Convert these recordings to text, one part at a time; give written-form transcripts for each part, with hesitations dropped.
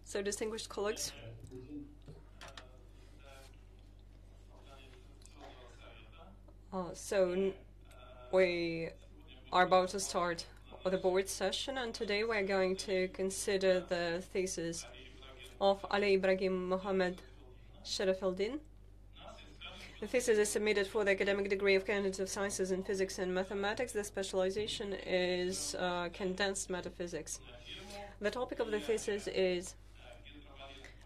So, distinguished colleagues, we are about to start the board session, and today we are going to consider the thesis of Ibrahim Mohammed Sharafeldin. The thesis is submitted for the academic degree of Candidate of Sciences in Physics and Mathematics. The specialization is Condensed metaphysics. The topic of the thesis is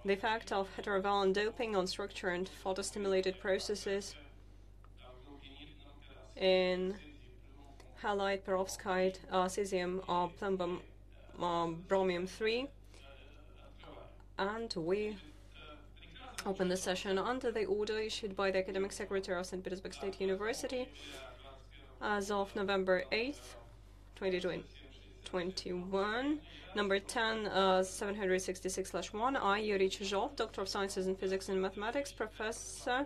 the effect of heterovalent doping on structure and photostimulated processes in halide, perovskite, cesium, plumbum, bromium-3. And we open the session under the order issued by the Academic Secretary of St. Petersburg State University as of November 8th, 2021, number 10-766/1. I, Yuri Chizhov, Doctor of Sciences in Physics and Mathematics, Professor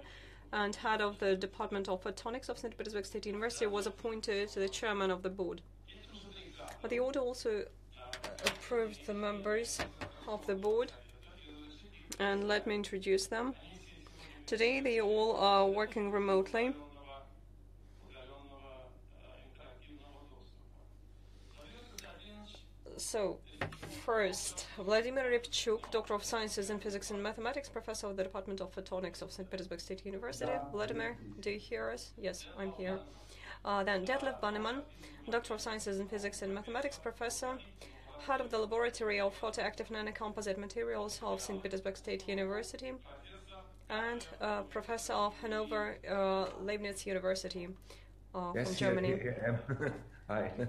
and Head of the Department of Photonics of St. Petersburg State University, was appointed the Chairman of the Board. The order also approved the members of the Board, and let me introduce them. Today they all are working remotely. So, first, Vladimir Rybchuk, Doctor of Sciences in Physics and Mathematics, Professor of the Department of Photonics of St. Petersburg State University. Vladimir, do you hear us? Yes, I'm here. Then Detlef Bannemann, Doctor of Sciences in Physics and Mathematics, Professor, Head of the Laboratory of Photoactive Nanocomposite Materials of St. Petersburg State University, and Professor of Hanover Leibniz University from Germany. Here I am. Hi.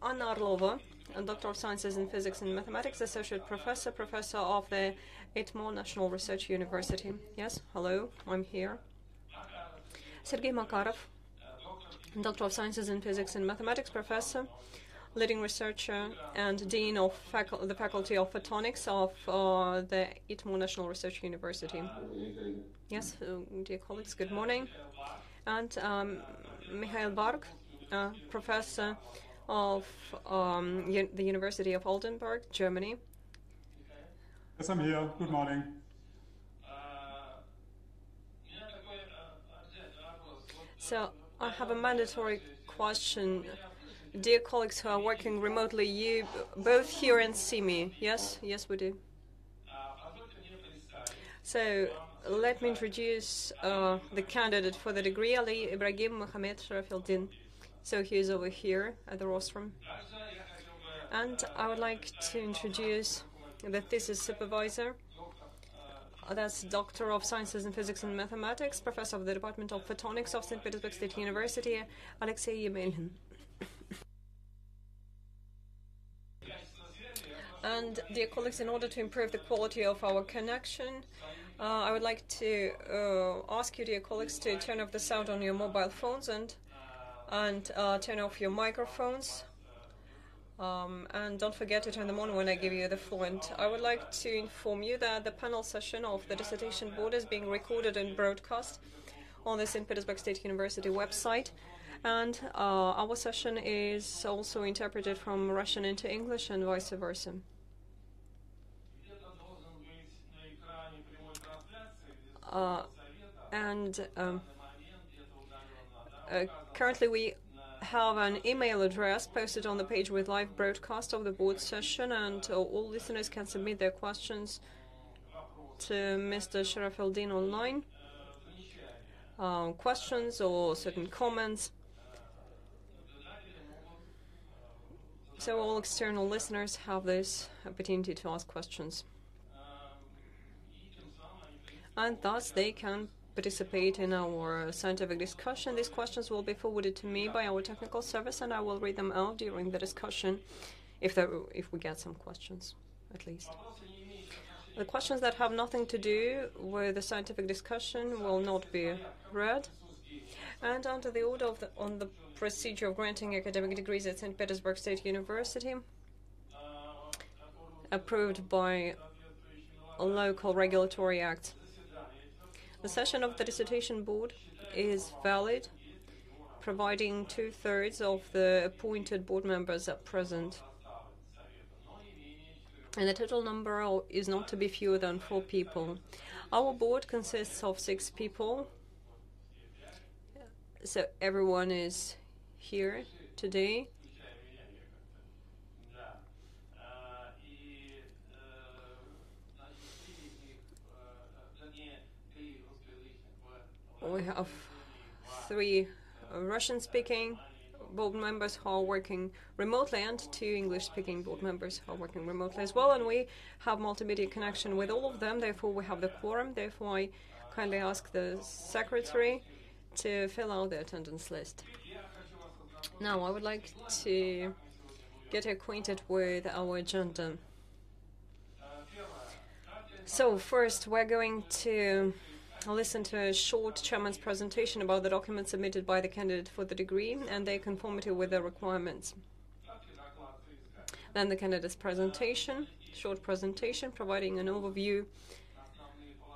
Anna Orlova, a Doctor of Sciences in Physics and Mathematics, Associate Professor, Professor of the ITMO National Research University. Yes, hello, I'm here. Sergei Makarov, Doctor of Sciences in Physics and Mathematics, Professor, leading researcher and Dean of the Faculty of Photonics of the ITMO National Research University. Yes, dear colleagues, good morning. And Mikhail Barg, Professor of the University of Oldenburg, Germany. Yes, I'm here. Good morning. So I have a mandatory question. Dear colleagues who are working remotely, you both hear and see me? Yes? Yes, we do. So let me introduce the candidate for the degree, Ibrahim Mohammed Sharafeldin. So he is over here at the rostrum. And I would like to introduce the thesis supervisor. That's Doctor of Sciences in Physics and Mathematics, Professor of the Department of Photonics of St. Petersburg State University, Alexei Yemelin. And dear colleagues, in order to improve the quality of our connection, I would like to ask you, dear colleagues, to turn off the sound on your mobile phones and turn off your microphones. And don't forget to turn them on when I give you the floor. And I would like to inform you that the panel session of the Dissertation Board is being recorded and broadcast on the St. Petersburg State University website. And our session is also interpreted from Russian into English and vice versa. Currently we have an email address posted on the page with live broadcast of the board session, and all listeners can submit their questions to Mr. Sharafeldin online. Questions or certain comments. So all external listeners have this opportunity to ask questions. And thus they can participate in our scientific discussion. These questions will be forwarded to me by our technical service, and I will read them out during the discussion, if we get some questions, at least. The questions that have nothing to do with the scientific discussion will not be read. And under the order on the procedure of granting academic degrees at St. Petersburg State University, approved by a local regulatory act, the session of the Dissertation Board is valid providing 2/3 of the appointed board members are present. And the total number is not to be fewer than 4 people. Our board consists of 6 people, so everyone is here today. We have 3 Russian-speaking board members who are working remotely and 2 English-speaking board members who are working remotely as well, and we have multimedia connection with all of them, therefore we have the quorum. Therefore I kindly ask the secretary to fill out the attendance list. Now I would like to get acquainted with our agenda. So first we're going to listen to a short chairman's presentation about the documents submitted by the candidate for the degree and their conformity with the requirements. Then the candidate's presentation, short presentation providing an overview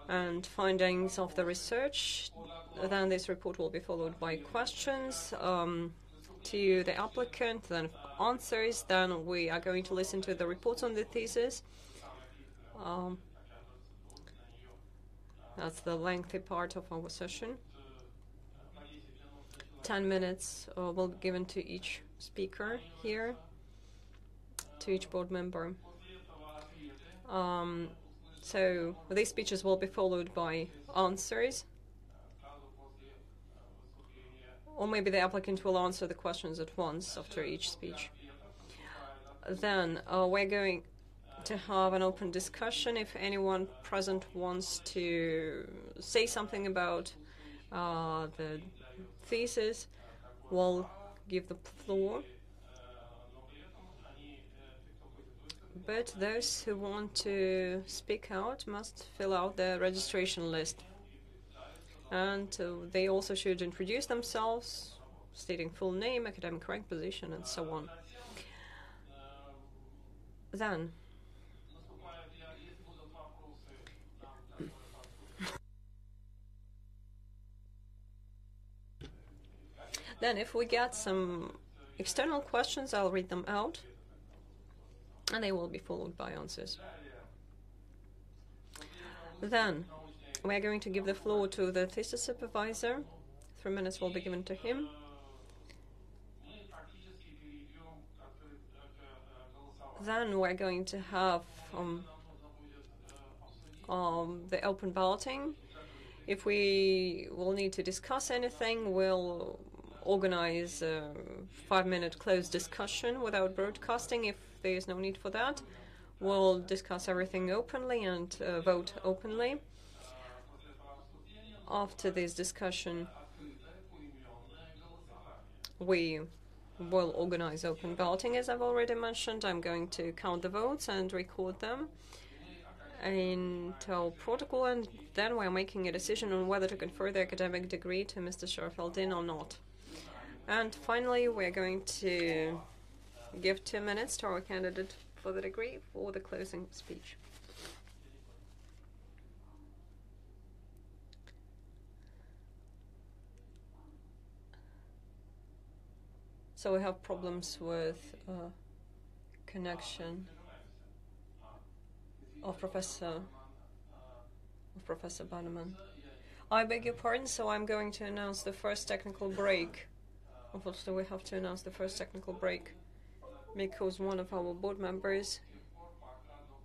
and findings of the research. Then this report will be followed by questions to the applicant, then answers. Then we are going to listen to the reports on the thesis. That's the lengthy part of our session. 10 minutes will be given to each speaker here, to each board member. So these speeches will be followed by answers. Or maybe the applicant will answer the questions at once after each speech. Then we're going to have an open discussion. If anyone present wants to say something about the thesis, we'll give the floor. But those who want to speak out must fill out the registration list. And they also should introduce themselves, stating full name, academic rank, position, and so on. Then if we get some external questions, I'll read them out, and they will be followed by answers. Then we are going to give the floor to the thesis supervisor. 3 minutes will be given to him. Then we're going to have the open balloting. If we will need to discuss anything, we'll organize a 5-minute closed discussion without broadcasting. If there is no need for that, we'll discuss everything openly and vote openly. After this discussion, we will organize open balloting, as I've already mentioned. I'm going to count the votes and record them into our protocol, and then we're making a decision on whether to confer the academic degree to Mr. Sharafeldin or not. And finally, we're going to give 2 minutes to our candidate for the degree for the closing speech. So we have problems with connection of Professor Bannerman. I beg your pardon, so I'm going to announce the first technical break. Unfortunately, we have to announce the first technical break because one of our board members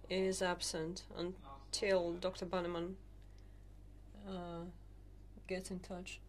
is absent until Dr. Bannerman gets in touch.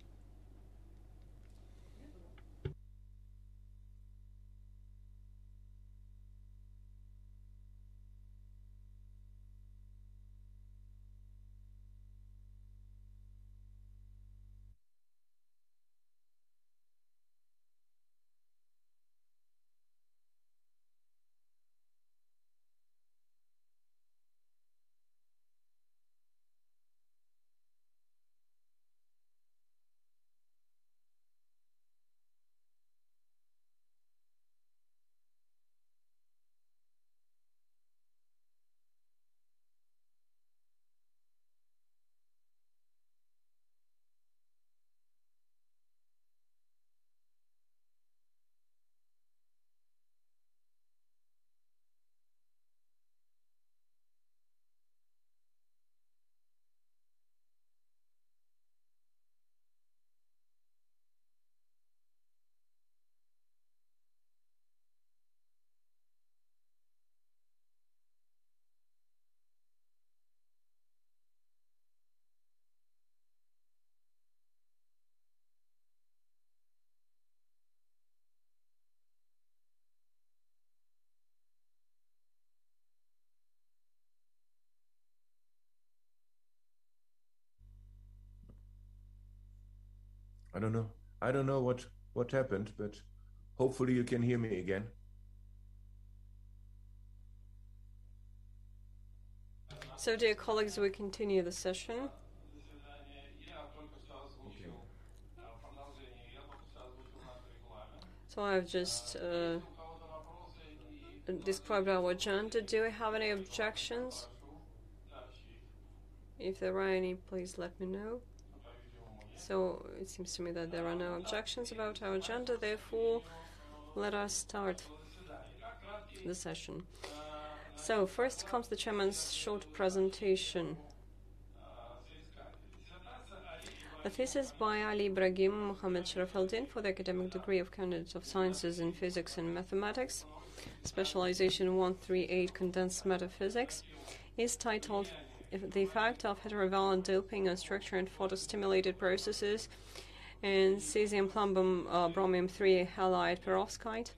I don't know. I don't know what happened, but hopefully you can hear me again. So, dear colleagues, we continue the session. Okay. So I've just described our agenda. Do we have any objections? If there are any, please let me know. So it seems to me that there are no objections about our agenda. Therefore, let us start the session. So first comes the chairman's short presentation. A thesis by Ibrahim, Mohammed, Sharafeldin for the academic degree of Candidate of Sciences in Physics and Mathematics, specialization 138 Condensed Metaphysics, is titled The Effect of Heterovalent Doping on Structure and Photostimulated Processes in Cesium Plumbum Bromium 3 halide perovskite.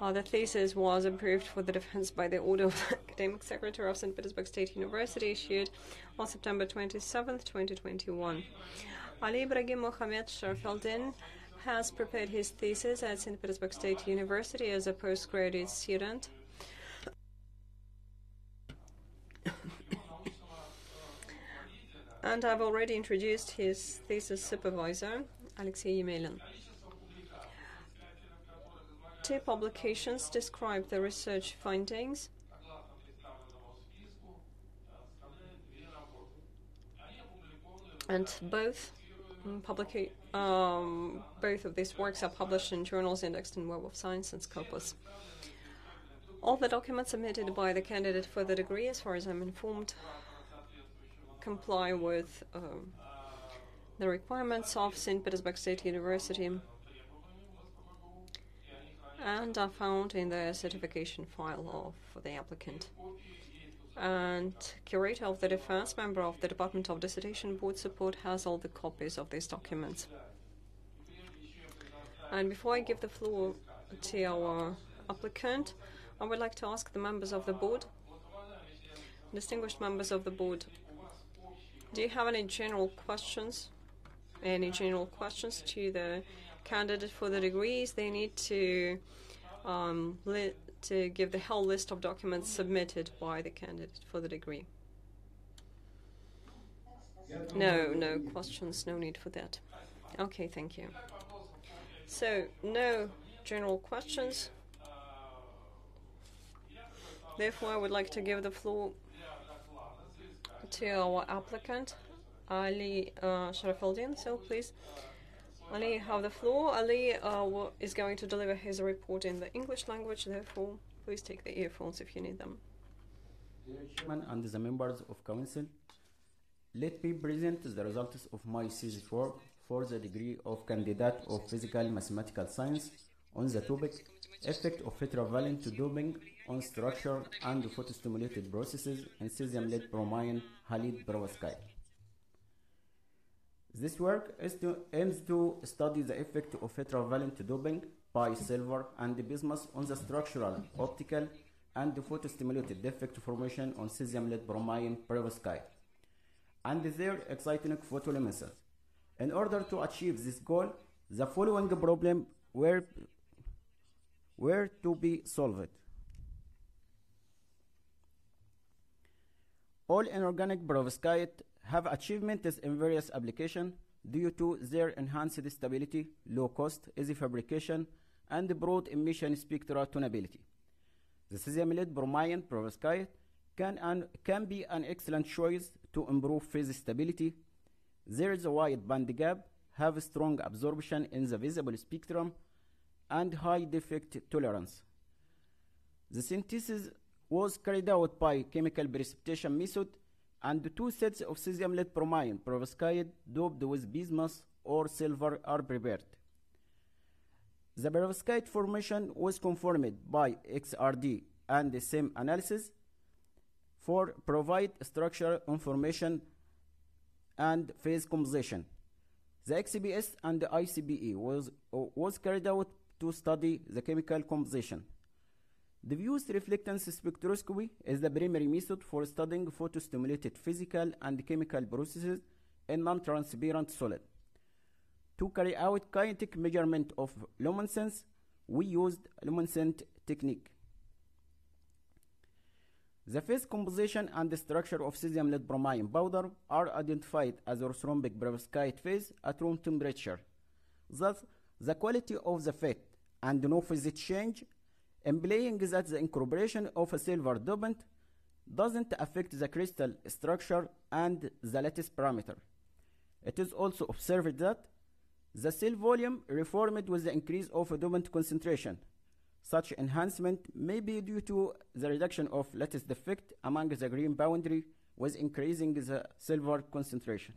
The thesis was approved for the defense by the order of the Academic Secretary of St. Petersburg State University, issued on September 27, 2021. Ibrahim Mohammed Sharafeldin has prepared his thesis at St. Petersburg State University as a postgraduate student. And I've already introduced his thesis supervisor, Alexei Yemelin. Two publications describe the research findings. And both of these works are published in journals indexed in Web of Science and Scopus. All the documents submitted by the candidate for the degree, as far as I'm informed, comply with the requirements of St. Petersburg State University and are found in the certification file of the applicant. And curator of the defense, member of the Department of Dissertation Board Support, has all the copies of these documents. And before I give the floor to our applicant, I would like to ask the members of the board, distinguished members of the board, do you have any general questions? Any general questions to the candidate for the degrees? They need to give the whole list of documents submitted by the candidate for the degree. No questions, no need for that. Okay, thank you. So, no general questions. Therefore, I would like to give the floor to our applicant, Ali Sharafeldin. So, please, Ali, you have the floor. Ali is going to deliver his report in the English language. Therefore, please take the earphones if you need them. Dear Chairman and the members of Council, let me present the results of my thesis work for the degree of Candidate of Physical Mathematical Science on the topic Effect of Heterovalent Doping on Structure and Photostimulated Processes in Cesium-lead bromine halide perovskite. This work aims to study the effect of heterovalent doping by silver and bismuth on the structural, optical, and photostimulated defect formation on cesium-lead bromine perovskite and their exciting photoluminescence. In order to achieve this goal, the following problems were to be solved. All inorganic perovskite have achievements in various applications due to their enhanced stability, low cost, easy fabrication, and broad emission spectra tunability. The cesium-lead bromine perovskite can be an excellent choice to improve phase stability. There is a wide band gap, have strong absorption in the visible spectrum, and high defect tolerance. The synthesis was carried out by chemical precipitation method, and two sets of cesium-lead bromine perovskite doped with bismuth or silver are prepared. The perovskite formation was confirmed by XRD and SEM analysis for provide structural information and phase composition. The XPS and the ICBE was carried out to study the chemical composition. Diffuse reflectance spectroscopy is the primary method for studying photostimulated physical and chemical processes in non-transparent solid. To carry out kinetic measurement of luminescence, we used luminescent technique. The phase composition and the structure of cesium lead bromine powder are identified as orthorhombic perovskite phase at room temperature. Thus, the quality of the FET and no phase change, implying that the incorporation of a silver dopant doesn't affect the crystal structure and the lattice parameter. It is also observed that the cell volume reformed with the increase of a dopant concentration. Such enhancement may be due to the reduction of lattice defect among the green boundary with increasing the silver concentration.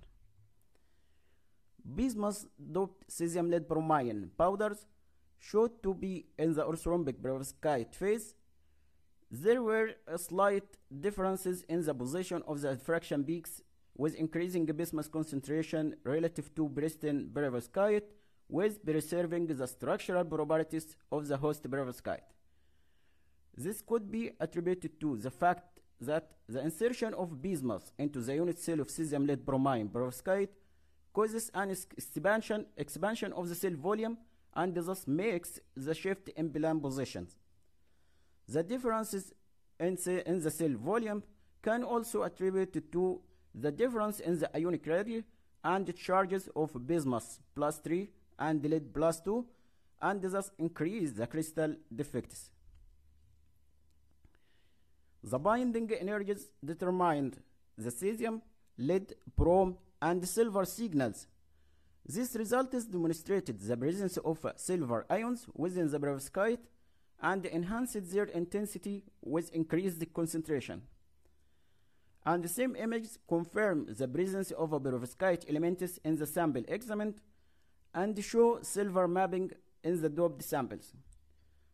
Bismuth doped cesium lead bromine powders showed to be in the orthorhombic perovskite phase. There were slight differences in the position of the diffraction peaks with increasing bismuth concentration relative to pristine perovskite, with preserving the structural properties of the host perovskite. This could be attributed to the fact that the insertion of bismuth into the unit cell of cesium lead bromine perovskite causes an expansion of the cell volume and thus makes the shift in plane positions. The differences in the cell volume can also attribute to the difference in the ionic radii and charges of bismuth +3 and lead +2, and thus increase the crystal defects. The binding energies determined the cesium, lead, brom, and silver signals. This results demonstrated the presence of silver ions within the perovskite and enhanced their intensity with increased concentration. And the same images confirm the presence of perovskite elements in the sample examined and show silver mapping in the doped samples.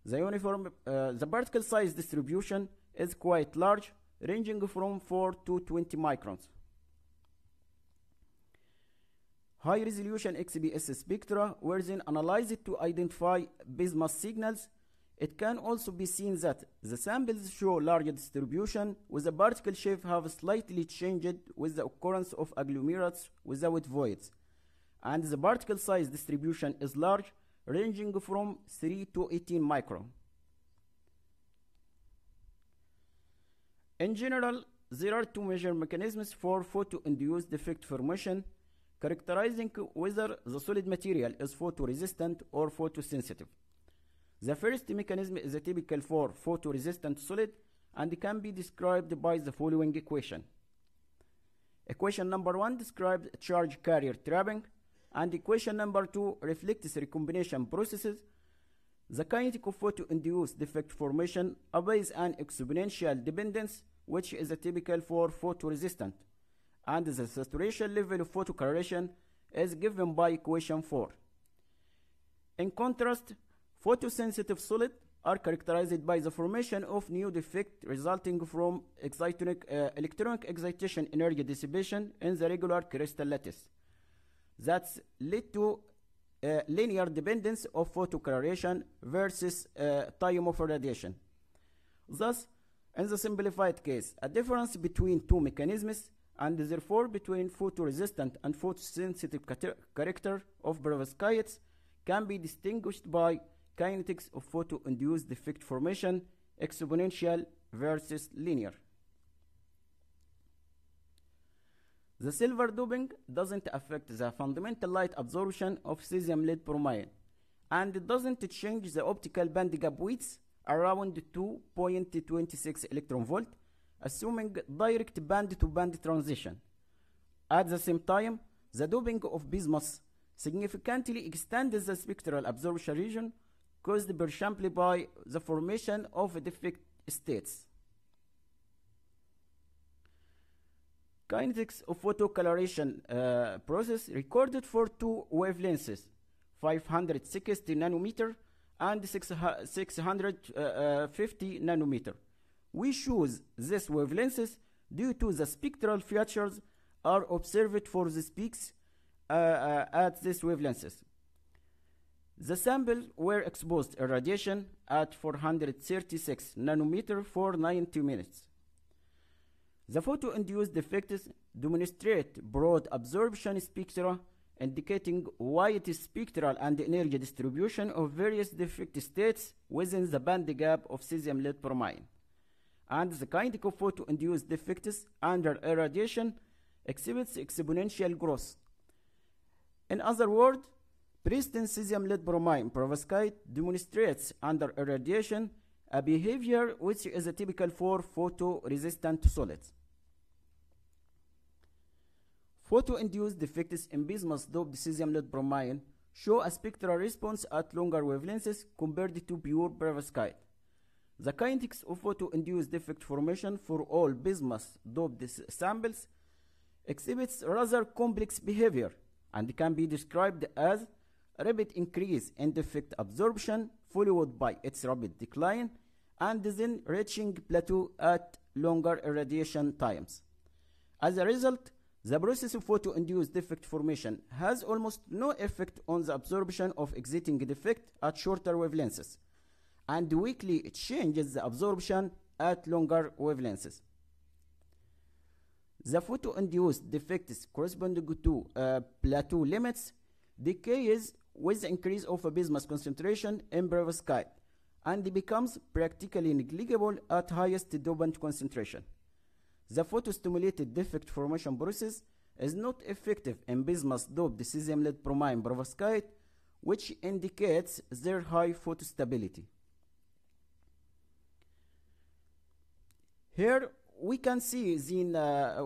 The particle size distribution is quite large, ranging from 4 to 20 microns. High-resolution XPS spectra were then analyzed to identify bismuth signals. It can also be seen that the samples show large distribution, with the particle shape have slightly changed with the occurrence of agglomerates without voids, and the particle size distribution is large, ranging from 3 to 18 micron. In general, there are two major mechanisms for photo-induced defect formation, characterizing whether the solid material is photoresistant or photosensitive. The first mechanism is typical for photoresistant solid and can be described by the following equation. Equation number 1 describes charge carrier trapping, and equation number 2 reflects recombination processes. The kinetic of photo-induced defect formation obeys an exponential dependence, which is typical for photoresistant, and the saturation level of photocoloration is given by equation 4. In contrast, photosensitive solids are characterized by the formation of new defect resulting from electronic excitation energy dissipation in the regular crystal lattice. That's led to linear dependence of photocoloration versus time of radiation. Thus, in the simplified case, a difference between two mechanisms and therefore between photoresistant and photosensitive character of perovskites can be distinguished by kinetics of photo-induced defect formation, exponential versus linear. The silver doping doesn't affect the fundamental light absorption of cesium lead bromine, and it doesn't change the optical band gap widths around 2.26 electron volt, assuming direct band-to-band transition. At the same time, the doping of bismuth significantly extends the spectral absorption region caused partially by the formation of defect states. Kinetics of photocoloration process recorded for two wavelengths, 560 nanometer and 650 nanometer. We choose these wavelengths due to the spectral features are observed for the peaks at these wavelengths. The samples were exposed to radiation at 436 nanometer for 90 minutes. The photo-induced defects demonstrate broad absorption spectra indicating wide spectral and energy distribution of various defect states within the band gap of cesium lead bromine. And the kinetic of photo-induced defects under irradiation exhibits exponential growth. In other words, pristine cesium lead bromine perovskite demonstrates under irradiation a behavior which is typical for photoresistant solids. Photo-induced defects in bismuth-doped cesium lead bromine show a spectral response at longer wavelengths compared to pure perovskite. The kinetics of photo-induced defect formation for all bismuth-doped samples exhibits rather complex behavior and can be described as a rapid increase in defect absorption followed by its rapid decline and then reaching plateau at longer irradiation times. As a result, the process of photo-induced defect formation has almost no effect on the absorption of exiting defect at shorter wavelengths, and weakly it changes the absorption at longer wavelengths. The photo-induced defects corresponding to plateau limits decays with the increase of a bismuth concentration in perovskite and becomes practically negligible at highest dopant concentration. The photostimulated defect formation process is not effective in bismuth-doped cesium lead bromine perovskite, which indicates their high photostability. Here we can see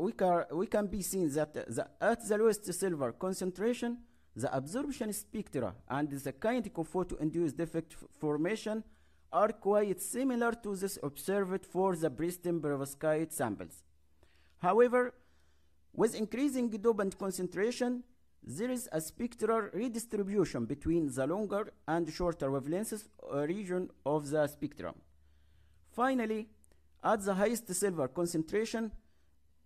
we can be seen that at the lowest silver concentration, the absorption spectra and the kinetic of photo-induced defect formation are quite similar to this observed for the pristine perovskite samples. However, with increasing dopant concentration, there is a spectral redistribution between the longer and shorter wavelengths region of the spectrum. Finally, at the highest silver concentration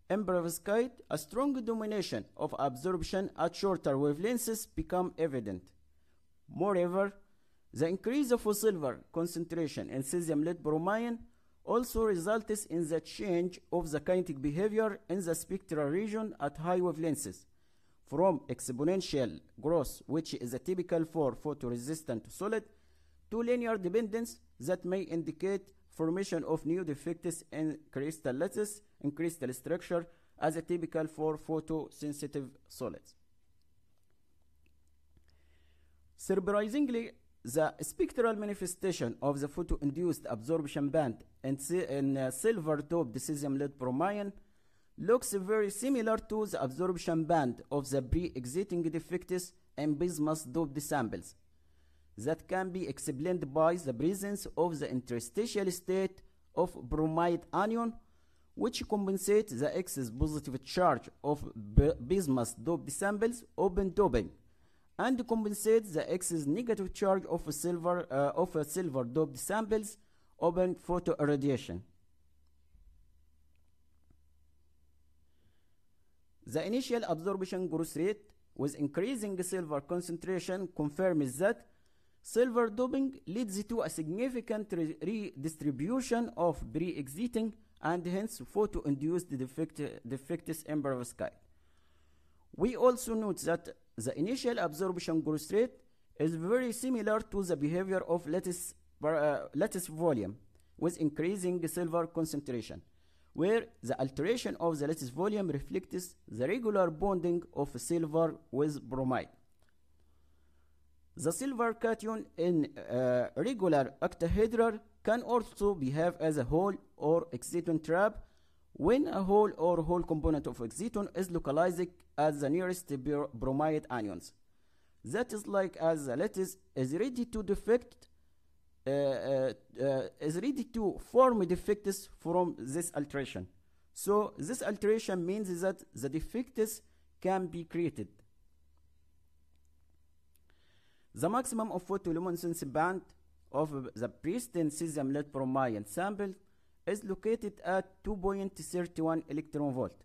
in perovskite, a strong domination of absorption at shorter wavelengths become evident. Moreover, the increase of silver concentration in cesium lead bromine also results in the change of the kinetic behavior in the spectral region at high wavelengths, from exponential growth, which is typical for photoresistant solid, to linear dependence that may indicate formation of new defects in crystal lattice and crystal structure as typical for photosensitive solids. Surprisingly, the spectral manifestation of the photo-induced absorption band in silver-doped cesium lead bromine looks very similar to the absorption band of the pre-exiting defects in bismuth-doped samples. That can be explained by the presence of the interstitial state of bromide anion, which compensates the excess positive charge of bismuth-doped samples open doping, and compensates the excess negative charge of silver-doped samples open photoirradiation. The initial absorption growth rate with increasing silver concentration confirms that silver doping leads to a significant redistribution of pre-exiting and hence photo-induced defects in perovskite. We also note that the initial absorption growth rate is very similar to the behavior of lattice volume with increasing silver concentration, where the alteration of the lattice volume reflects the regular bonding of silver with bromide. The silver cation in regular octahedral can also behave as a hole or exciton trap when a hole or hole component of exciton is localized at the nearest bromide anions. That is like as the lattice is ready to form defects from this alteration. So this alteration means that the defects can be created. The maximum of photoluminescence band of the pristine cesium lead bromine sample is located at 2.31 electron volt,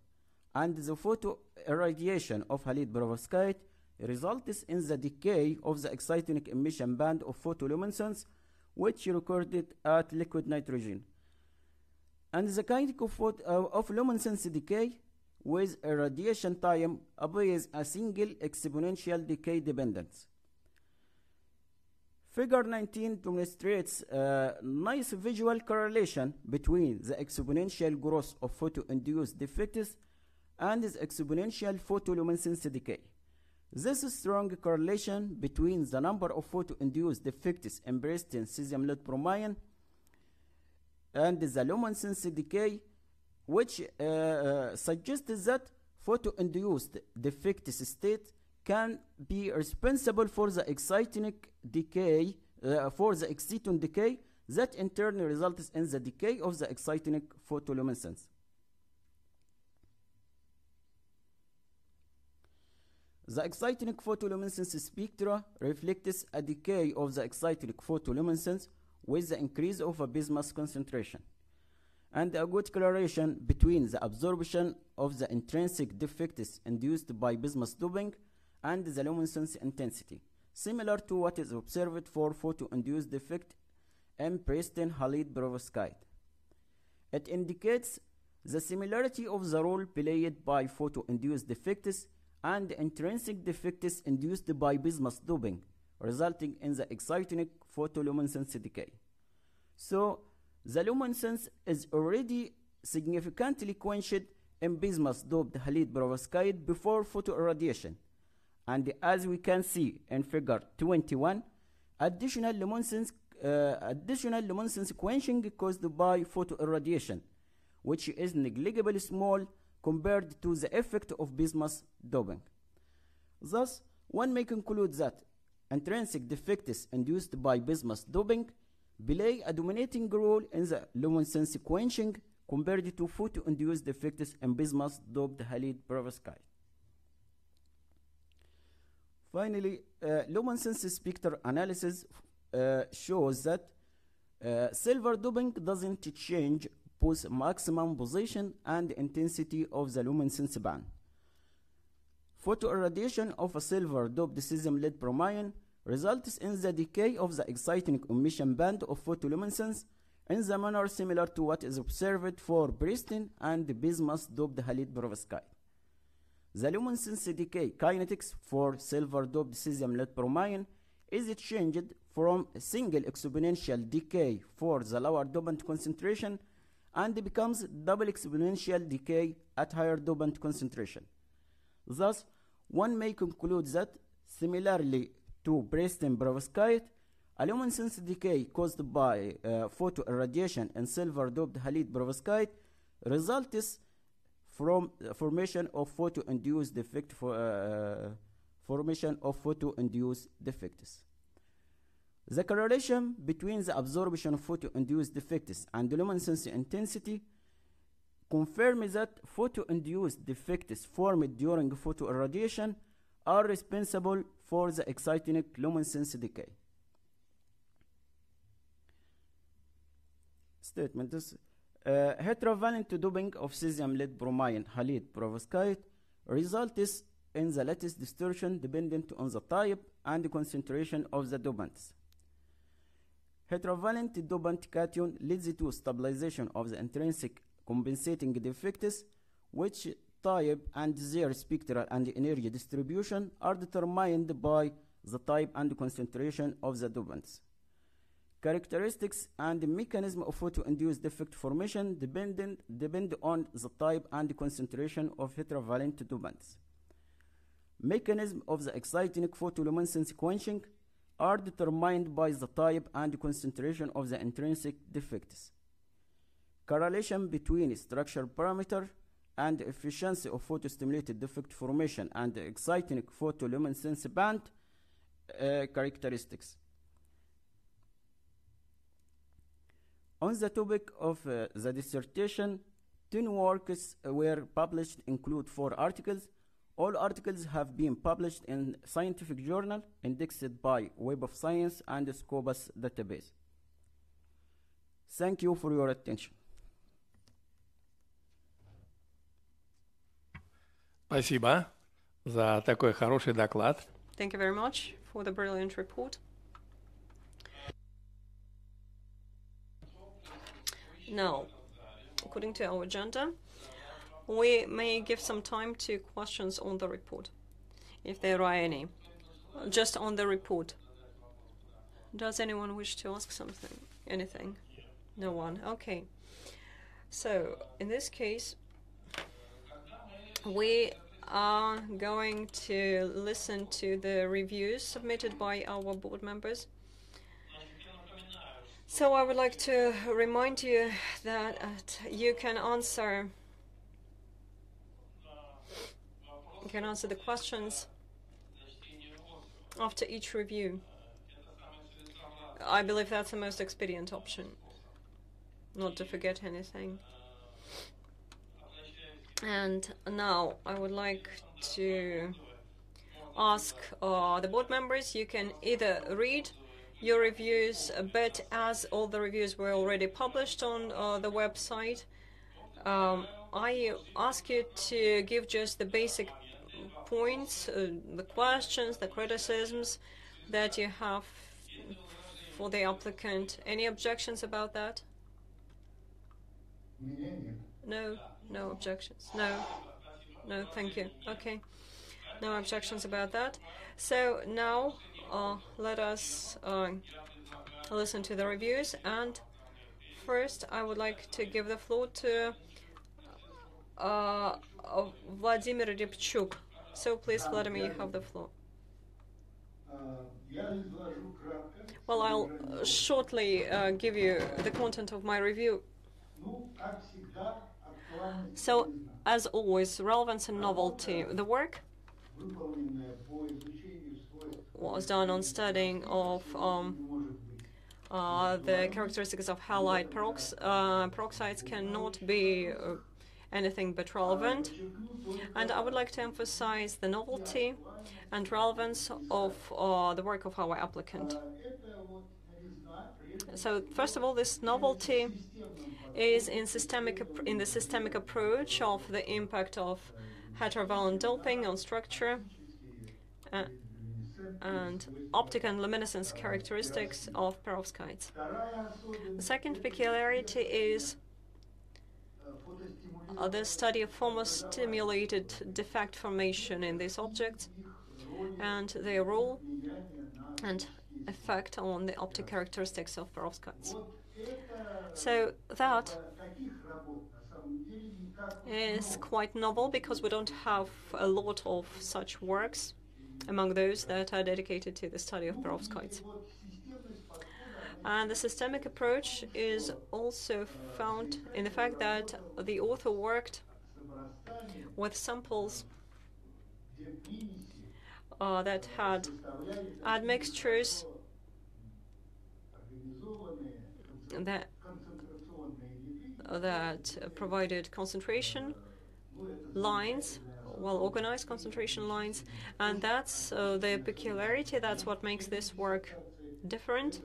and the photo irradiation of halide perovskite results in the decay of the excitonic emission band of photoluminescence, which recorded at liquid nitrogen. And the kinetic of luminescence decay with a radiation time obeys a single exponential decay dependence. Figure 19 demonstrates a nice visual correlation between the exponential growth of photo-induced defects and the exponential photoluminescence decay. This strong correlation between the number of photo-induced defects embraced in cesium lead bromine and the luminescence decay, which suggests that photo-induced defects state can be responsible for the exciton decay, that in turn results in the decay of the excitonic photoluminescence. The excitonic photoluminescence spectra reflects a decay of the excitonic photoluminescence with the increase of a bismuth concentration, and a good correlation between the absorption of the intrinsic defects induced by bismuth doping and the luminescence intensity, similar to what is observed for photo-induced defect in pristine halide perovskite. It indicates the similarity of the role played by photo-induced defects and intrinsic defects induced by bismuth doping, resulting in the excitonic photoluminescence decay. So, the luminescence is already significantly quenched in bismuth-doped halide perovskite before photoirradiation. And as we can see in figure 21, additional luminescence quenching caused by photoirradiation, which is negligibly small compared to the effect of bismuth doping. Thus, one may conclude that intrinsic defects induced by bismuth doping play a dominating role in the luminescence quenching compared to photo-induced defects in bismuth-doped halide perovskite. Finally, luminescence spectral analysis shows that silver doping doesn't change both maximum position and intensity of the luminescence band. Photoirradiation of a silver-doped cesium lead bromine results in the decay of the excitonic emission band of photoluminescence in the manner similar to what is observed for pristine and bismuth-doped halide perovskite. The luminescence decay kinetics for silver-doped cesium lead bromine is changed from a single exponential decay for the lower dopant concentration and becomes double exponential decay at higher dopant concentration. Thus, one may conclude that, similarly to pristine perovskite, a luminescence decay caused by photoirradiation in silver-doped halide perovskite results from formation of photo-induced defect defects. The correlation between the absorption of photo-induced defects and the luminescence intensity confirms that photo-induced defects formed during photoirradiation are responsible for the excitonic luminescence decay. Statement is heterovalent doping of cesium lead bromine halide perovskite results in the lattice distortion dependent on the type and concentration of the dopants. Heterovalent dopant cation leads to stabilization of the intrinsic compensating defects, which type and their spectral and energy distribution are determined by the type and concentration of the dopants. Characteristics and mechanism of photo-induced defect formation depend on the type and concentration of heterovalent dopants. Mechanism of the excitonic photoluminescence quenching are determined by the type and concentration of the intrinsic defects. Correlation between structure parameter and efficiency of photostimulated defect formation and the excitonic photoluminescence band characteristics. On the topic of the dissertation, 10 works were published, include 4 articles. All articles have been published in scientific journal indexed by Web of Science and Scopus database. Thank you for your attention. Спасибо за такой хороший доклад. Thank you very much for the brilliant report. Now, according to our agenda, we may give some time to questions on the report, if there are any. Just on the report. Does anyone wish to ask something? Anything? No one. Okay. So, in this case, we are going to listen to the reviews submitted by our board members. So I would like to remind you that you can answer the questions after each review. I believe that's the most expedient option, not to forget anything. And now I would like to ask the board members, you can either read your reviews, but as all the reviews were already published on the website, I ask you to give just the basic points, the questions, the criticisms that you have for the applicant. Any objections about that? No? No objections? No? No, thank you. Okay. No objections about that. So now let us listen to the reviews. And first, I would like to give the floor to Vladimir Rybchuk. So please, Vladimir, you have the floor. Well, I'll shortly give you the content of my review. So, as always, relevance and novelty. The work was done on studying of the characteristics of halide peroxides cannot be anything but relevant. And I would like to emphasize the novelty and relevance of the work of our applicant. So, first of all, this novelty is in the systemic approach of the impact of heterovalent doping on structure and optical and luminescence characteristics of perovskites. The second peculiarity is the study of photostimulated defect formation in these objects and their role and effect on the optic characteristics of perovskites. So that is quite novel because we don't have a lot of such works among those that are dedicated to the study of perovskites. And the systemic approach is also found in the fact that the author worked with samples that had admixtures that provided concentration lines, well-organized concentration lines, and that's the peculiarity, that's what makes this work different.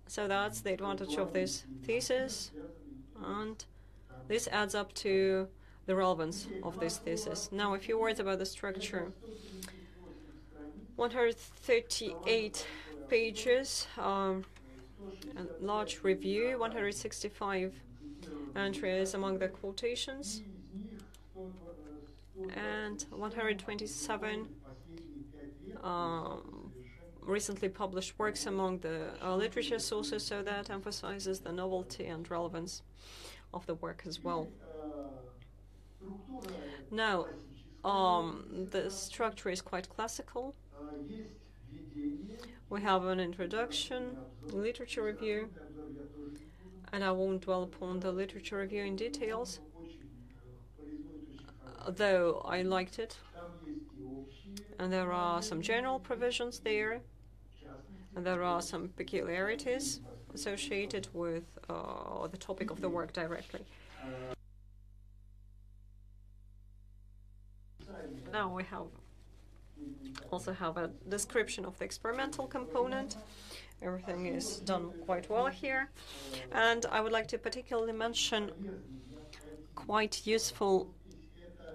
So that's the advantage of this thesis, and this adds up to the relevance of this thesis. Now, a few words about the structure. 138 pages, a large review, 165 entries among the quotations, and 127 recently published works among the literature sources, so that emphasizes the novelty and relevance of the work as well. Now, the structure is quite classical. We have an introduction, literature review, and I won't dwell upon the literature review in details, though I liked it. And there are some general provisions there, and there are some peculiarities associated with the topic of the work directly. Now we also have a description of the experimental component. Everything is done quite well here. And I would like to particularly mention quite useful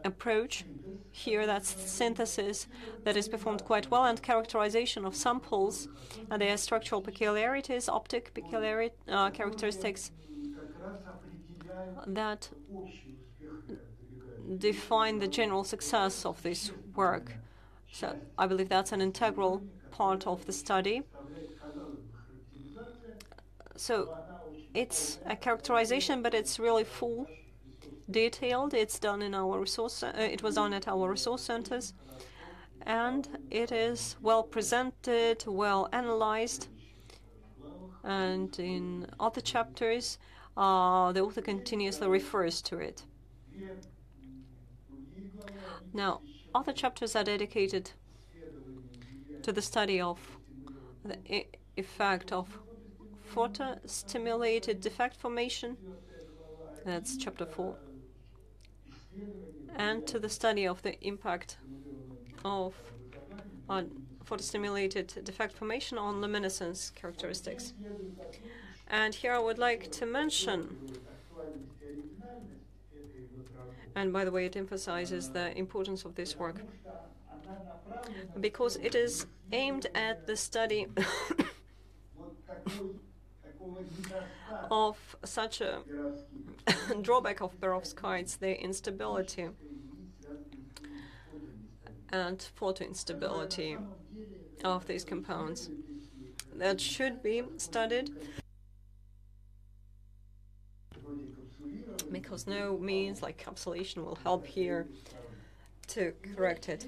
approach here, that's synthesis that is performed quite well, and characterization of samples and their structural peculiarities, optic characteristics that define the general success of this work. So I believe that's an integral part of the study. So it's a characterization, but it's really full, detailed. It's done in our resource. It was done at our resource centers, and it is well presented, well analyzed. And in other chapters, the author continuously refers to it. Now, other chapters are dedicated to the study of the effect of photostimulated defect formation. That's chapter 4. And to the study of the impact of photostimulated defect formation on luminescence characteristics. And here I would like to mention, and by the way, it emphasizes the importance of this work, because it is aimed at the study of such a drawback of perovskites, the instability and photoinstability of these compounds. That should be studied, because no means like capsulation will help here to correct it.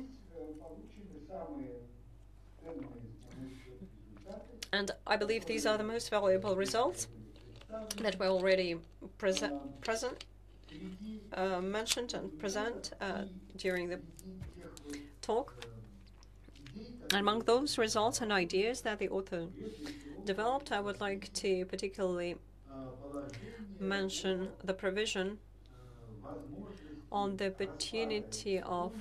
And I believe these are the most valuable results that were already mentioned and present during the talk. Among those results and ideas that the author developed, I would like to particularly mention the provision on the opportunity of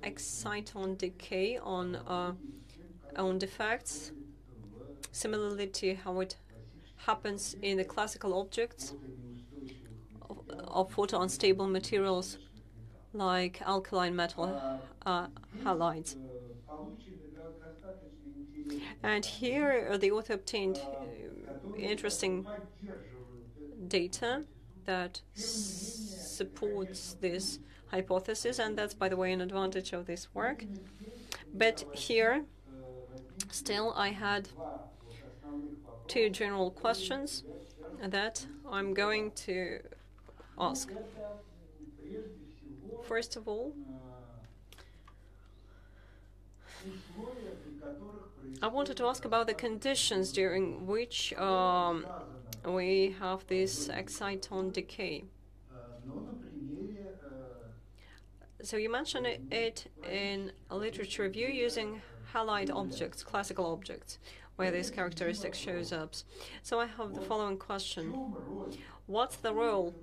exciton decay on defects, similarly to how it happens in the classical objects of photo-unstable materials like alkaline metal halides. And here the author obtained interesting data that supports this hypothesis, and that's, by the way, an advantage of this work. But here, still, I had two general questions that I'm going to ask. First of all, I wanted to ask about the conditions during which we have this exciton decay. So you mentioned it in a literature review using halide objects, classical objects, where this characteristic shows up. So I have the following question. What's the role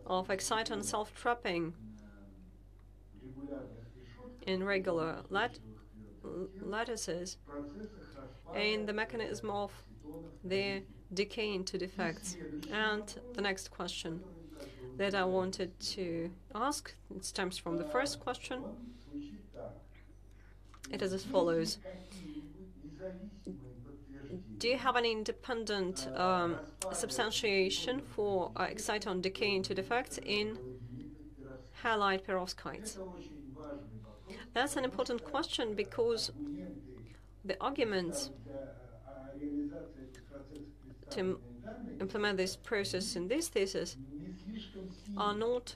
of exciton self-trapping in regular lattices in the mechanism of their decay into defects? And the next question that I wanted to ask, it stems from the first question. It is as follows. Do you have any independent substantiation for exciton decay into defects in halide perovskites? That's an important question because the arguments to implement this process in this thesis are not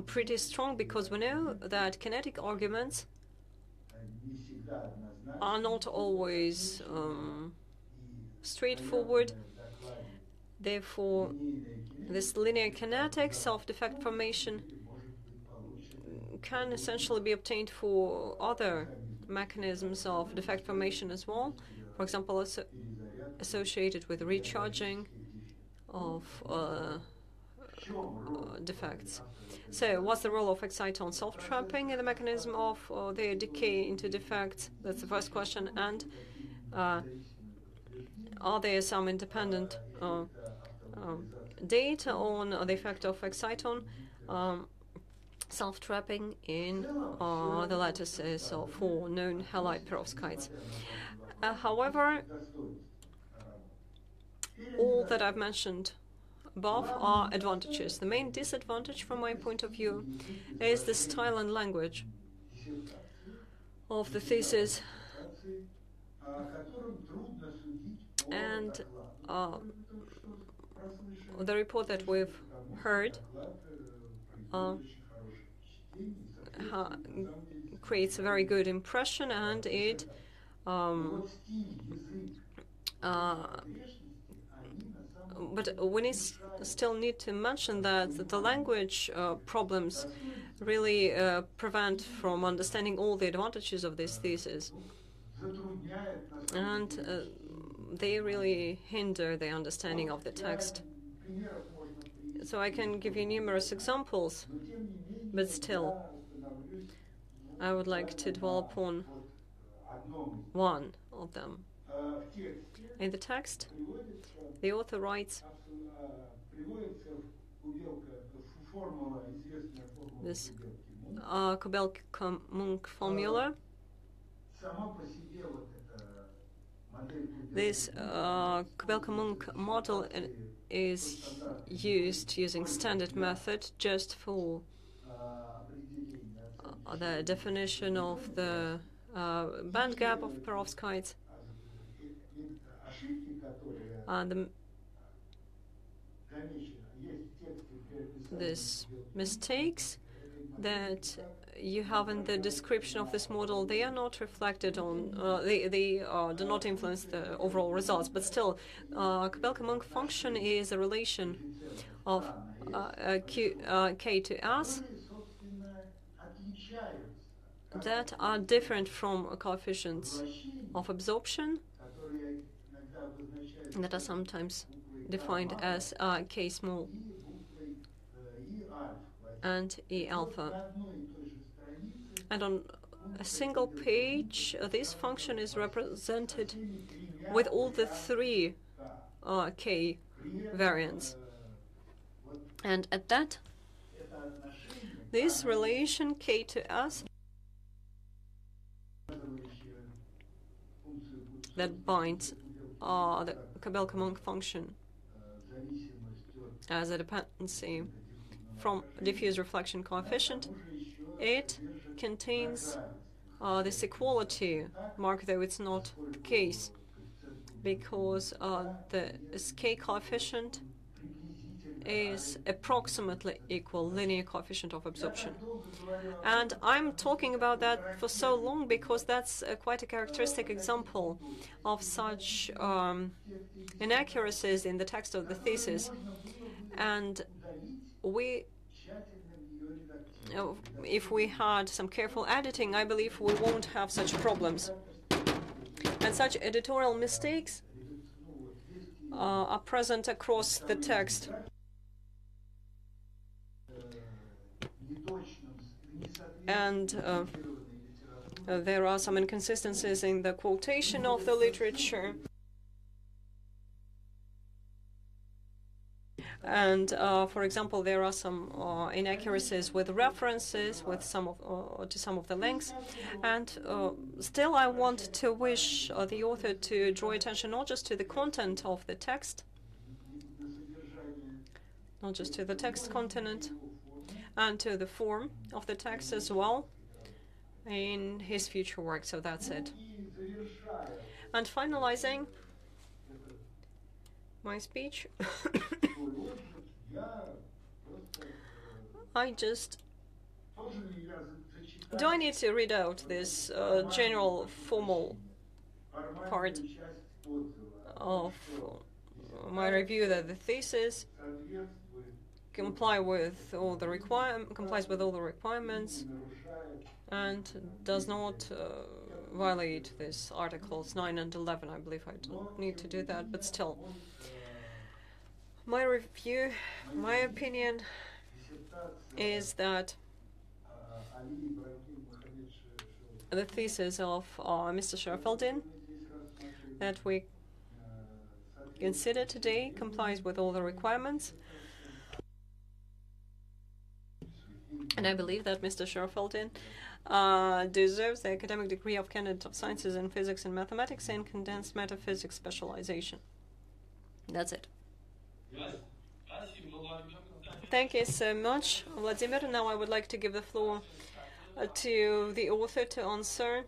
pretty strong, because we know that kinetic arguments are not always straightforward. Therefore, this linear kinetics of defect formation can essentially be obtained for other mechanisms of defect formation as well. For example, associated with recharging of defects. So, what's the role of exciton self-trapping in the mechanism of their decay into defects? That's the first question. And are there some independent data on the effect of exciton self-trapping in the lattices of 4 known halide perovskites? However, all that I've mentioned above are advantages. The main disadvantage, from my point of view, is the style and language of the thesis, and the report that we've heard creates a very good impression, and it but we still need to mention that the language problems really prevent from understanding all the advantages of this thesis, and they really hinder the understanding of the text. So I can give you numerous examples, but still I would like to dwell upon one of them. In the text, the author writes this Kubelka-Munk formula. This Kubelka-Munk model is used using standard method just for the definition of the band gap of perovskite, and these mistakes that you have in the description of this model, they are not reflected on, they do not influence the overall results, but still, Kubelka-Munk function is a relation of K to S that are different from coefficients of absorption that are sometimes defined as K small and E alpha. And on a single page, this function is represented with all the three K variants. And at that, this relation K to S that binds the Kubelka-Munk function as a dependency from diffuse reflection coefficient, it contains this equality mark, though it's not the case, because the K coefficient is approximately equal linear coefficient of absorption. And I'm talking about that for so long because that's quite a characteristic example of such inaccuracies in the text of the thesis. And if we had some careful editing, I believe we won't have such problems. And such editorial mistakes are present across the text. And there are some inconsistencies in the quotation of the literature. And, for example, there are some inaccuracies with references with to some of the links. And still, I want to wish the author to draw attention not just to the content of the text, not just to the text content, and to the form of the text as well in his future work. So that's it. And finalizing my speech, do I need to read out this general formal part of my review that the thesis complies with all the requirements and does not violate these articles 9 and 11. I believe I don't need to do that, but still. My review, my opinion is that the thesis of Mr. Sharafeldin that we consider today complies with all the requirements. And I believe that Mr. Sharafeldin deserves the academic degree of Candidate of Sciences in Physics and Mathematics and Condensed Metaphysics specialization. That's it. Thank you so much, Vladimir. Now I would like to give the floor to the author to answer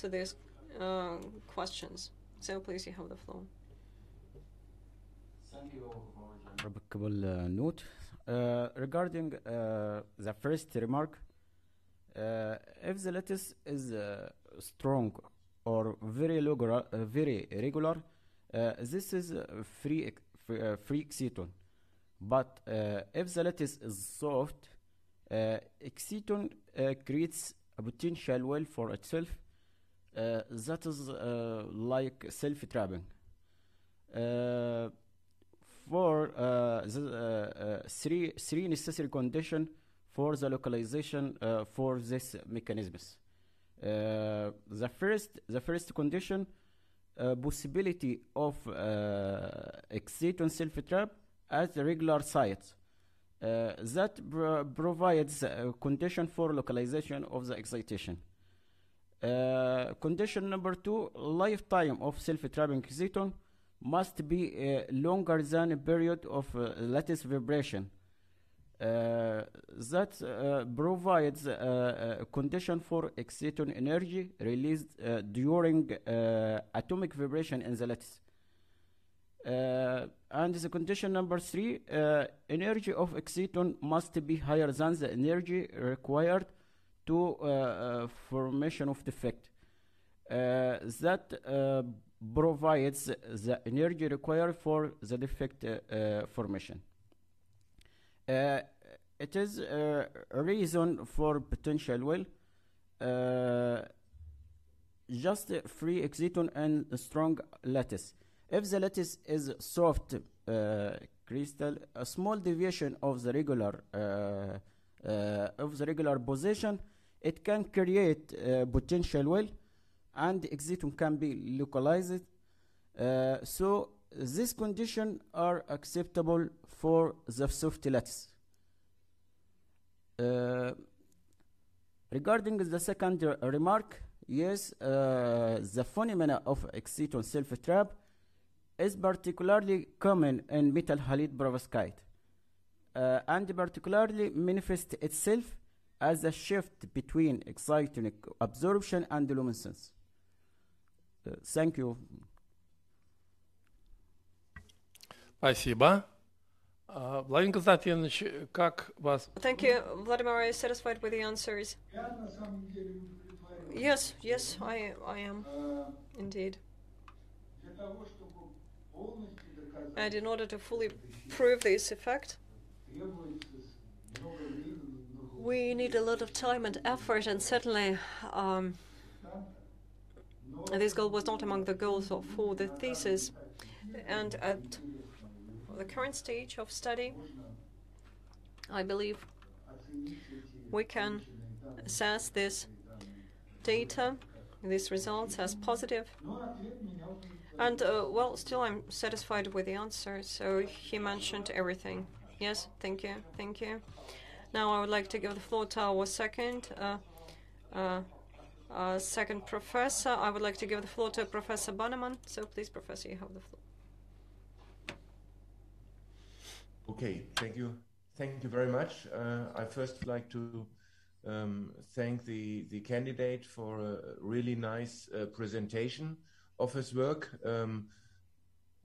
these questions. So please, you have the floor. Thank you for the remarkable note. Regarding the first remark, if the lattice is strong or very regular, this is free exciton. But if the lattice is soft, exciton creates a potential well for itself that is like self-trapping. For the three necessary conditions for the localization for this mechanisms. The first condition, possibility of exciton self-trap at the regular sites. That provides a condition for localization of the excitation. Condition number 2, lifetime of self-trapping exciton must be longer than a period of lattice vibration. That provides a condition for exciton energy released during atomic vibration in the lattice. And the condition number 3, energy of exciton must be higher than the energy required to formation of defect. That provides the energy required for the defect formation. It is a reason for potential well, just free exciton and strong lattice. If the lattice is soft crystal, a small deviation of the regular position, it can create potential well, and exciton can be localized. So these conditions are acceptable for the soft lattice. Regarding the second remark, yes, the phenomena of exciton self-trap is particularly common in metal halide perovskite, and particularly manifests itself as a shift between exciton absorption and luminescence. Thank you. Спасибо. Владимир Константинович, как вас? Thank you, Vladimir. Are you satisfied with the answers? Yes, I am, indeed. And in order to fully prove this effect, we need a lot of time and effort, and certainly this goal was not among the goals for the thesis. And at the current stage of study, I believe we can assess this data, these results, as positive. And, well, still I'm satisfied with the answer, so he mentioned everything. Yes, thank you. Now I would like to give the floor to our second professor. I would like to give the floor to Professor Bannerman. So please, Professor, you have the floor. Okay, thank you. Thank you very much. I first like to thank the candidate for a really nice presentation of his work.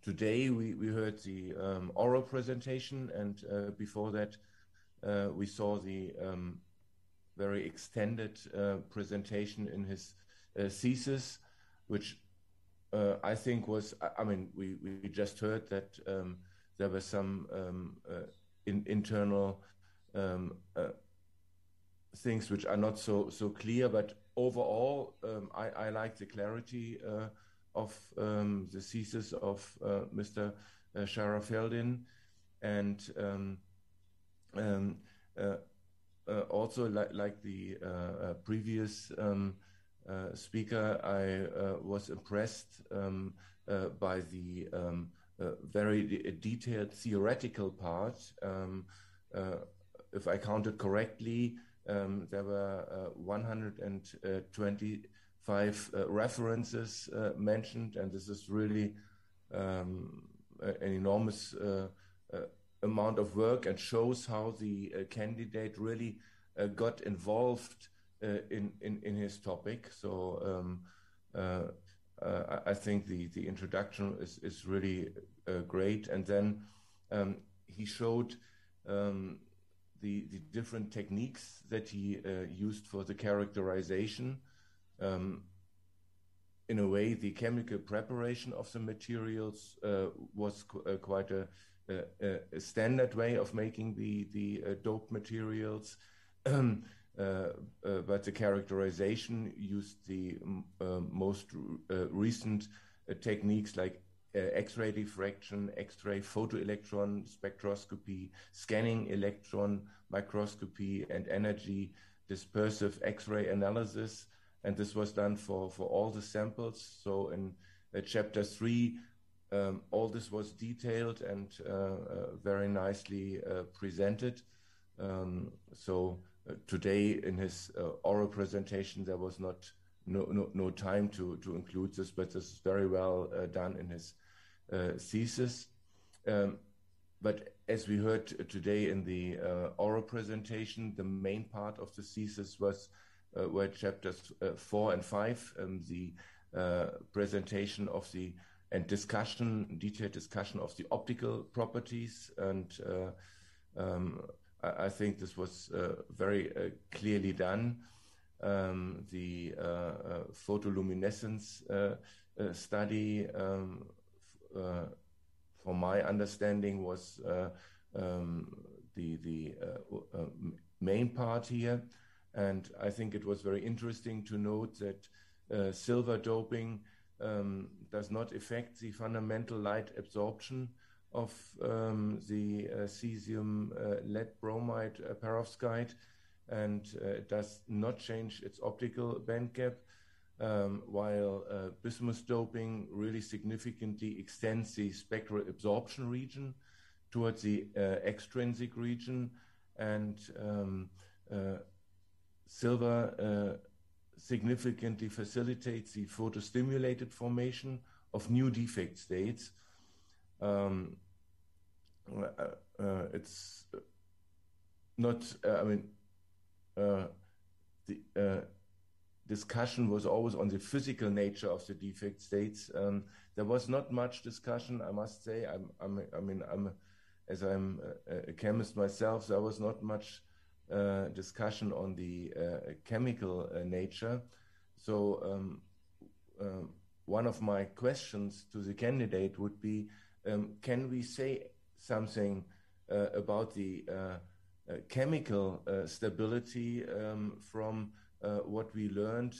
Today we heard the oral presentation, and before that we saw the very extended presentation in his thesis, which I think was, I mean, we just heard that there were some internal things which are not so clear, but overall I like the clarity of the thesis of Mr. Sharafeldin, and also like the previous speaker, I was impressed by the very detailed theoretical part. If I counted correctly, there were 125 references mentioned, and this is really an enormous amount of work and shows how the candidate really got involved in his topic. So I think the introduction is really great. And then he showed the different techniques that he used for the characterization. In a way, the chemical preparation of the materials was quite a standard way of making the doped materials. But the characterization used the most recent techniques like X-ray diffraction, X-ray photoelectron spectroscopy, scanning electron microscopy, and energy dispersive X-ray analysis. And this was done for all the samples. So in chapter 3, all this was detailed and very nicely presented. Today in his oral presentation, there was no time to include this, but this is very well done in his thesis. But as we heard today in the oral presentation, the main part of the thesis were chapters 4 and 5, the presentation of the and detailed discussion of the optical properties. And I think this was very clearly done. The photoluminescence study, from my understanding, was the main part here. And I think it was very interesting to note that silver doping does not affect the fundamental light absorption of the cesium lead bromide perovskite, and it does not change its optical band gap, while bismuth doping really significantly extends the spectral absorption region towards the extrinsic region, and silver significantly facilitates the photostimulated formation of new defect states. It's not, the discussion was always on the physical nature of the defect states. There was not much discussion, I must say. As I'm a chemist myself, there was not much discussion on the chemical nature. So one of my questions to the candidate would be, can we say something about the chemical stability from what we learned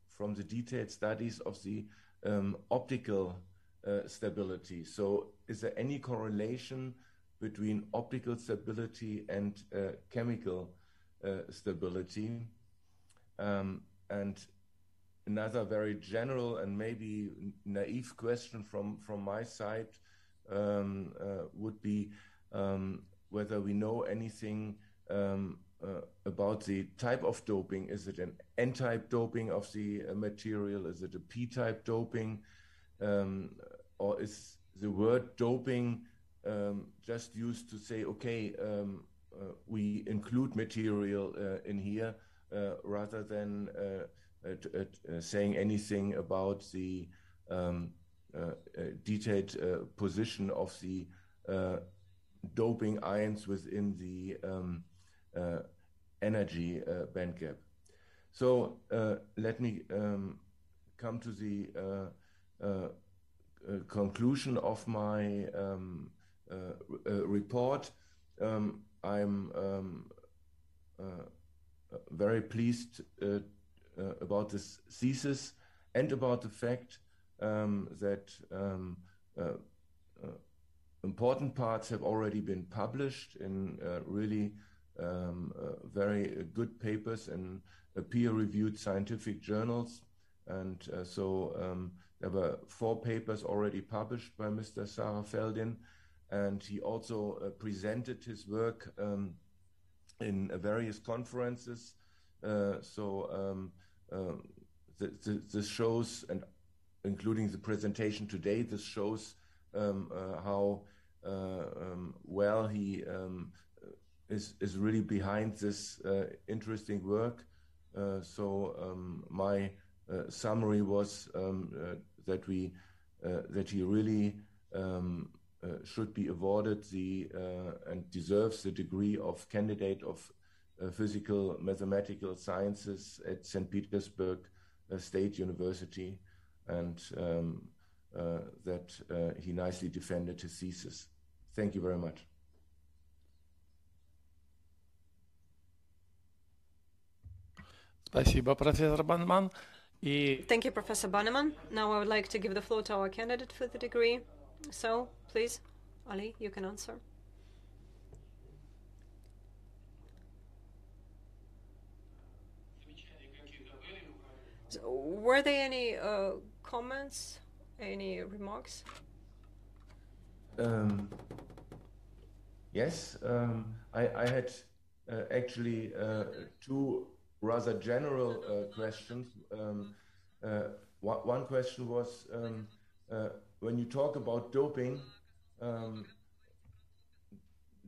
from the detailed studies of the optical stability? So is there any correlation between optical stability and chemical stability? And another very general and maybe naive question from my side would be whether we know anything about the type of doping. Is it an N-type doping of the material? Is it a P-type doping? Or is the word doping just used to say, okay, we include material in here, rather than saying anything about the detailed position of the doping ions within the energy band gap? So let me come to the conclusion of my report. I'm very pleased about this thesis and about the fact that important parts have already been published in really very good papers in peer-reviewed scientific journals. And so there were 4 papers already published by Mr. Sharafeldin, and he also presented his work in various conferences. This shows, and including the presentation today, this shows how well he is really behind this interesting work. My summary was that he really should be awarded and deserves the degree of candidate of physical mathematical sciences at St. Petersburg State University, and that he nicely defended his thesis. Thank you very much. Спасибо, профессор Банман. Thank you, Professor Banneman. Now I would like to give the floor to our candidate for the degree. So, please, Ali, you can answer. So, were there any comments, any remarks? Yes, I had actually two rather general questions. One question was, when you talk about doping,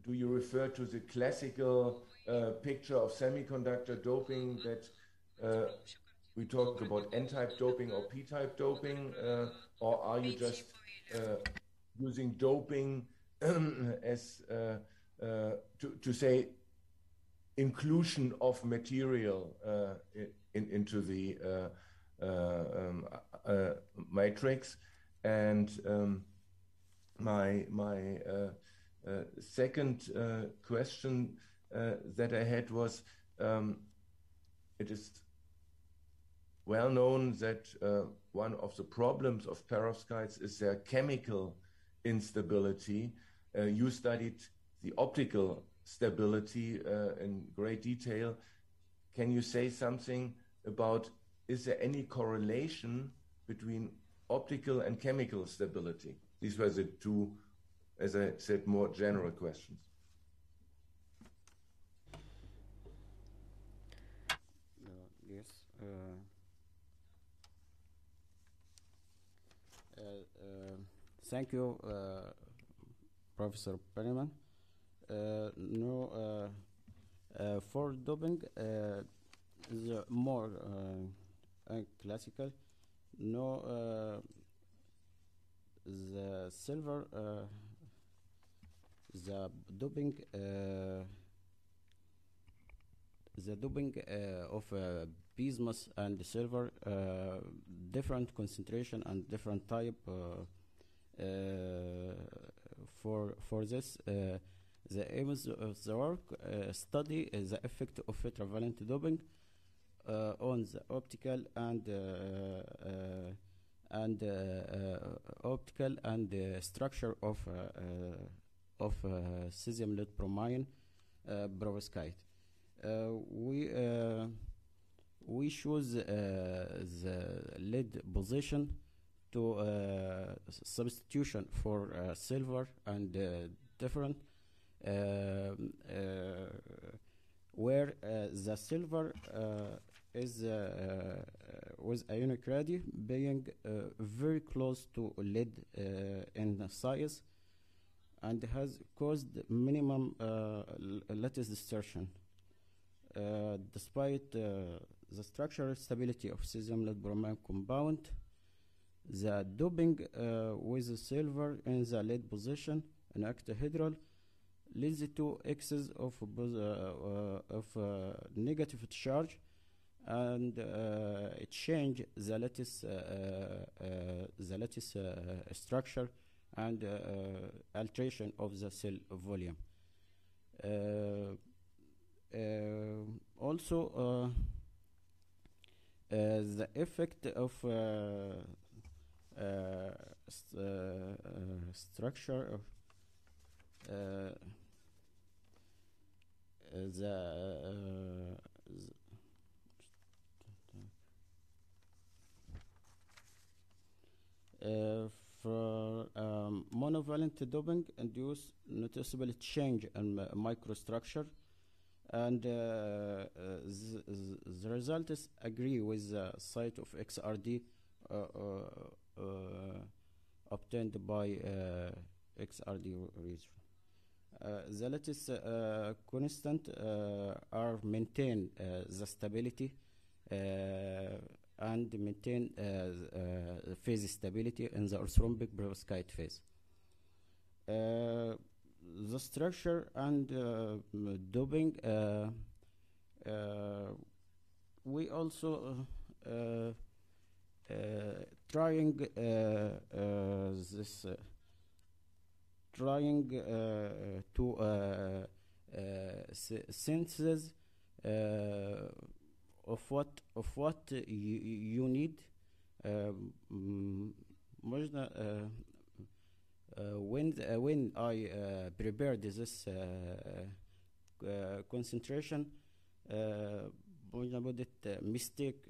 do you refer to the classical picture of semiconductor doping that we talk about N-type doping or P-type doping, or are you just using doping as to say inclusion of material into the matrix? And my second question that I had was, it is well known that one of the problems of perovskites is their chemical instability. You studied the optical stability in great detail. Can you say something about, is there any correlation between optical and chemical stability? These were the two, as I said, more general questions. Yes. Thank you, Professor Penniman. For doping, the more classical, the silver, the doping of bismuth and silver, different concentration and different type. For this, the aim of the work study the effect of heterovalent doping on the optical and structure of cesium lead bromine perovskite. We choose the lead position to substitution for silver and different, where the silver is with ionic radii being very close to lead in size, and has caused minimum lattice distortion. Despite the structural stability of cesium lead bromine compound, the doping with the silver in the lead position in octahedral leads to excess of negative charge, and it change the lattice structure and alteration of the cell volume. Also, the effect of structure of for monovalent doping induce noticeable change in microstructure, and the results agree with the site of XRD obtained by XRD region. The lattice constant are maintain the stability and maintain phase stability in the orthorhombic perovskite phase. The structure and doping, we also trying this trying to synthesis of what you need. When I prepared this concentration, mistake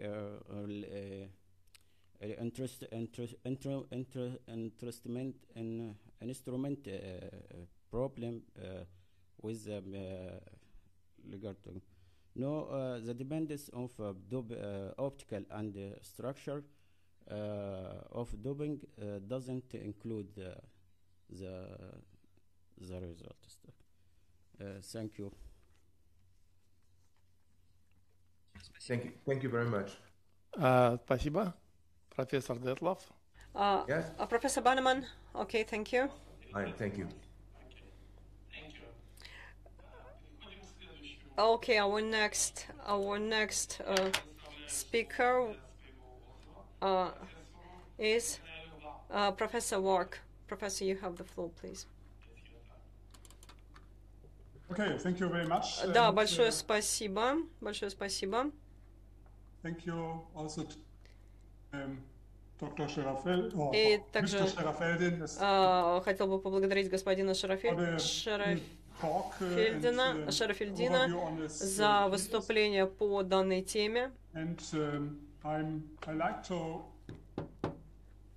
instrument problem with regard to the dependence of optical and structure of doping doesn't include the results. Thank you. Thank you very much. Спасибо. Профессор Детлов. Yes? Professor Banneman, okay, thank you. Hi, thank you. Okay, our next speaker is Professor Wark. Professor, you have the floor, please. Okay, thank you very much. Да, большое спасибо. Большое спасибо. Thank you also to Dr. Sharafeldin, or И Mr. также Sharafeldin, хотел бы поблагодарить господина Шарафельдина за выступление по данной теме. And I like to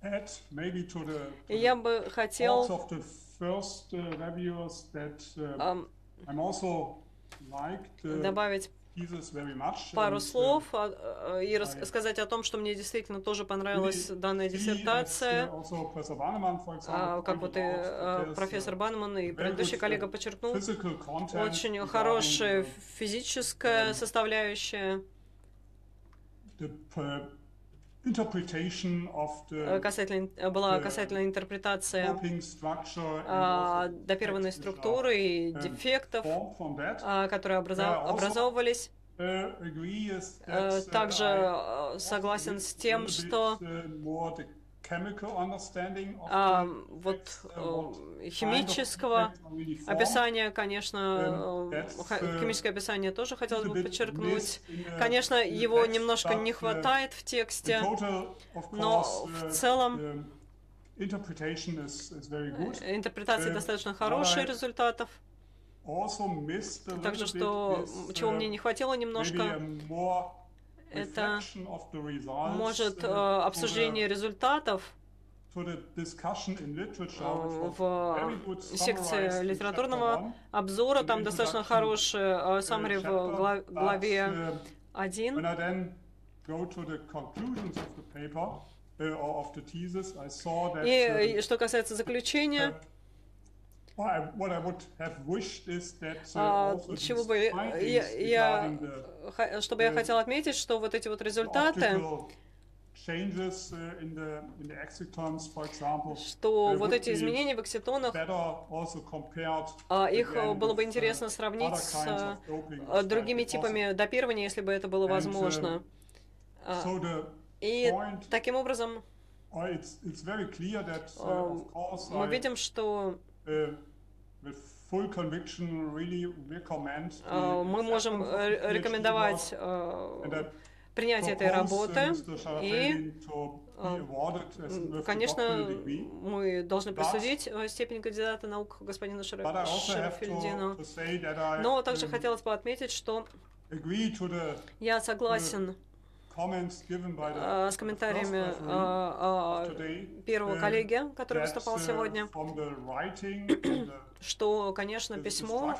add maybe to the Я бы хотел of the first reviews that I'm also liked добавить thesis very much. пару слов и рассказать о том, что мне действительно тоже понравилась данная диссертация. Как вот и профессор Баннеман и предыдущий коллега подчеркнул, очень хорошая физическая составляющая. Была касательно интерпретация допированной структуры и дефектов, которые образовывались. Также согласен с тем, что химического описания, конечно, химическое описание тоже хотелось бы подчеркнуть. Конечно, его немножко не хватает в тексте, но в целом интерпретация достаточно хорошая результатов. Также, что чего мне не хватило немножко, это может обсуждение результатов в секции литературного обзора. Там достаточно хороший summary в главе 1. И что касается заключения, чтобы я хотел отметить, что вот эти вот результаты, что вот эти изменения в экситонах, их было бы интересно сравнить с другими типами допирования, если бы это было возможно. И таким образом мы видим, что мы можем рекомендовать принятие этой работы, и, конечно, мы должны присудить степень кандидата наук господину Шарафельдину. Но также хотелось бы отметить, что я согласен с комментариями первого коллеги, который выступал сегодня, что, конечно, письмо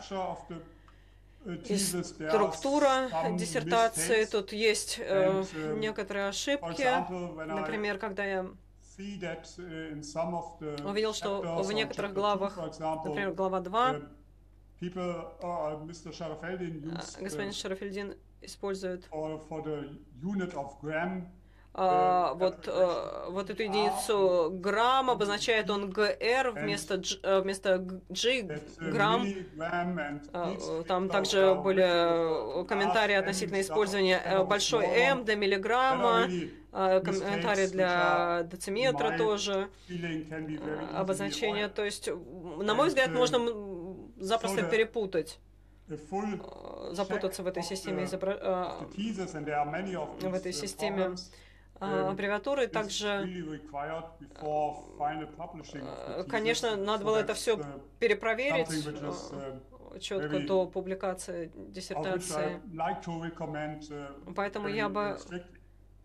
и структура диссертации, тут есть некоторые ошибки. Например, когда я see that in some of the увидел, что в некоторых главах, например, глава 2, Mr. Sharafeldin used, господин Шарафельдин использует for the unit of gram, вот эту единицу грамм, обозначает он ГР вместо G, грамм. Там также были комментарии относительно использования большой М для миллиграмма, комментарии для дециметра тоже, обозначение. То есть, на мой взгляд, можно запросто перепутать, запутаться в этой системе, в этой системе аббревиатуры. Также, конечно, надо было это все перепроверить четко до публикации диссертации. Поэтому я бы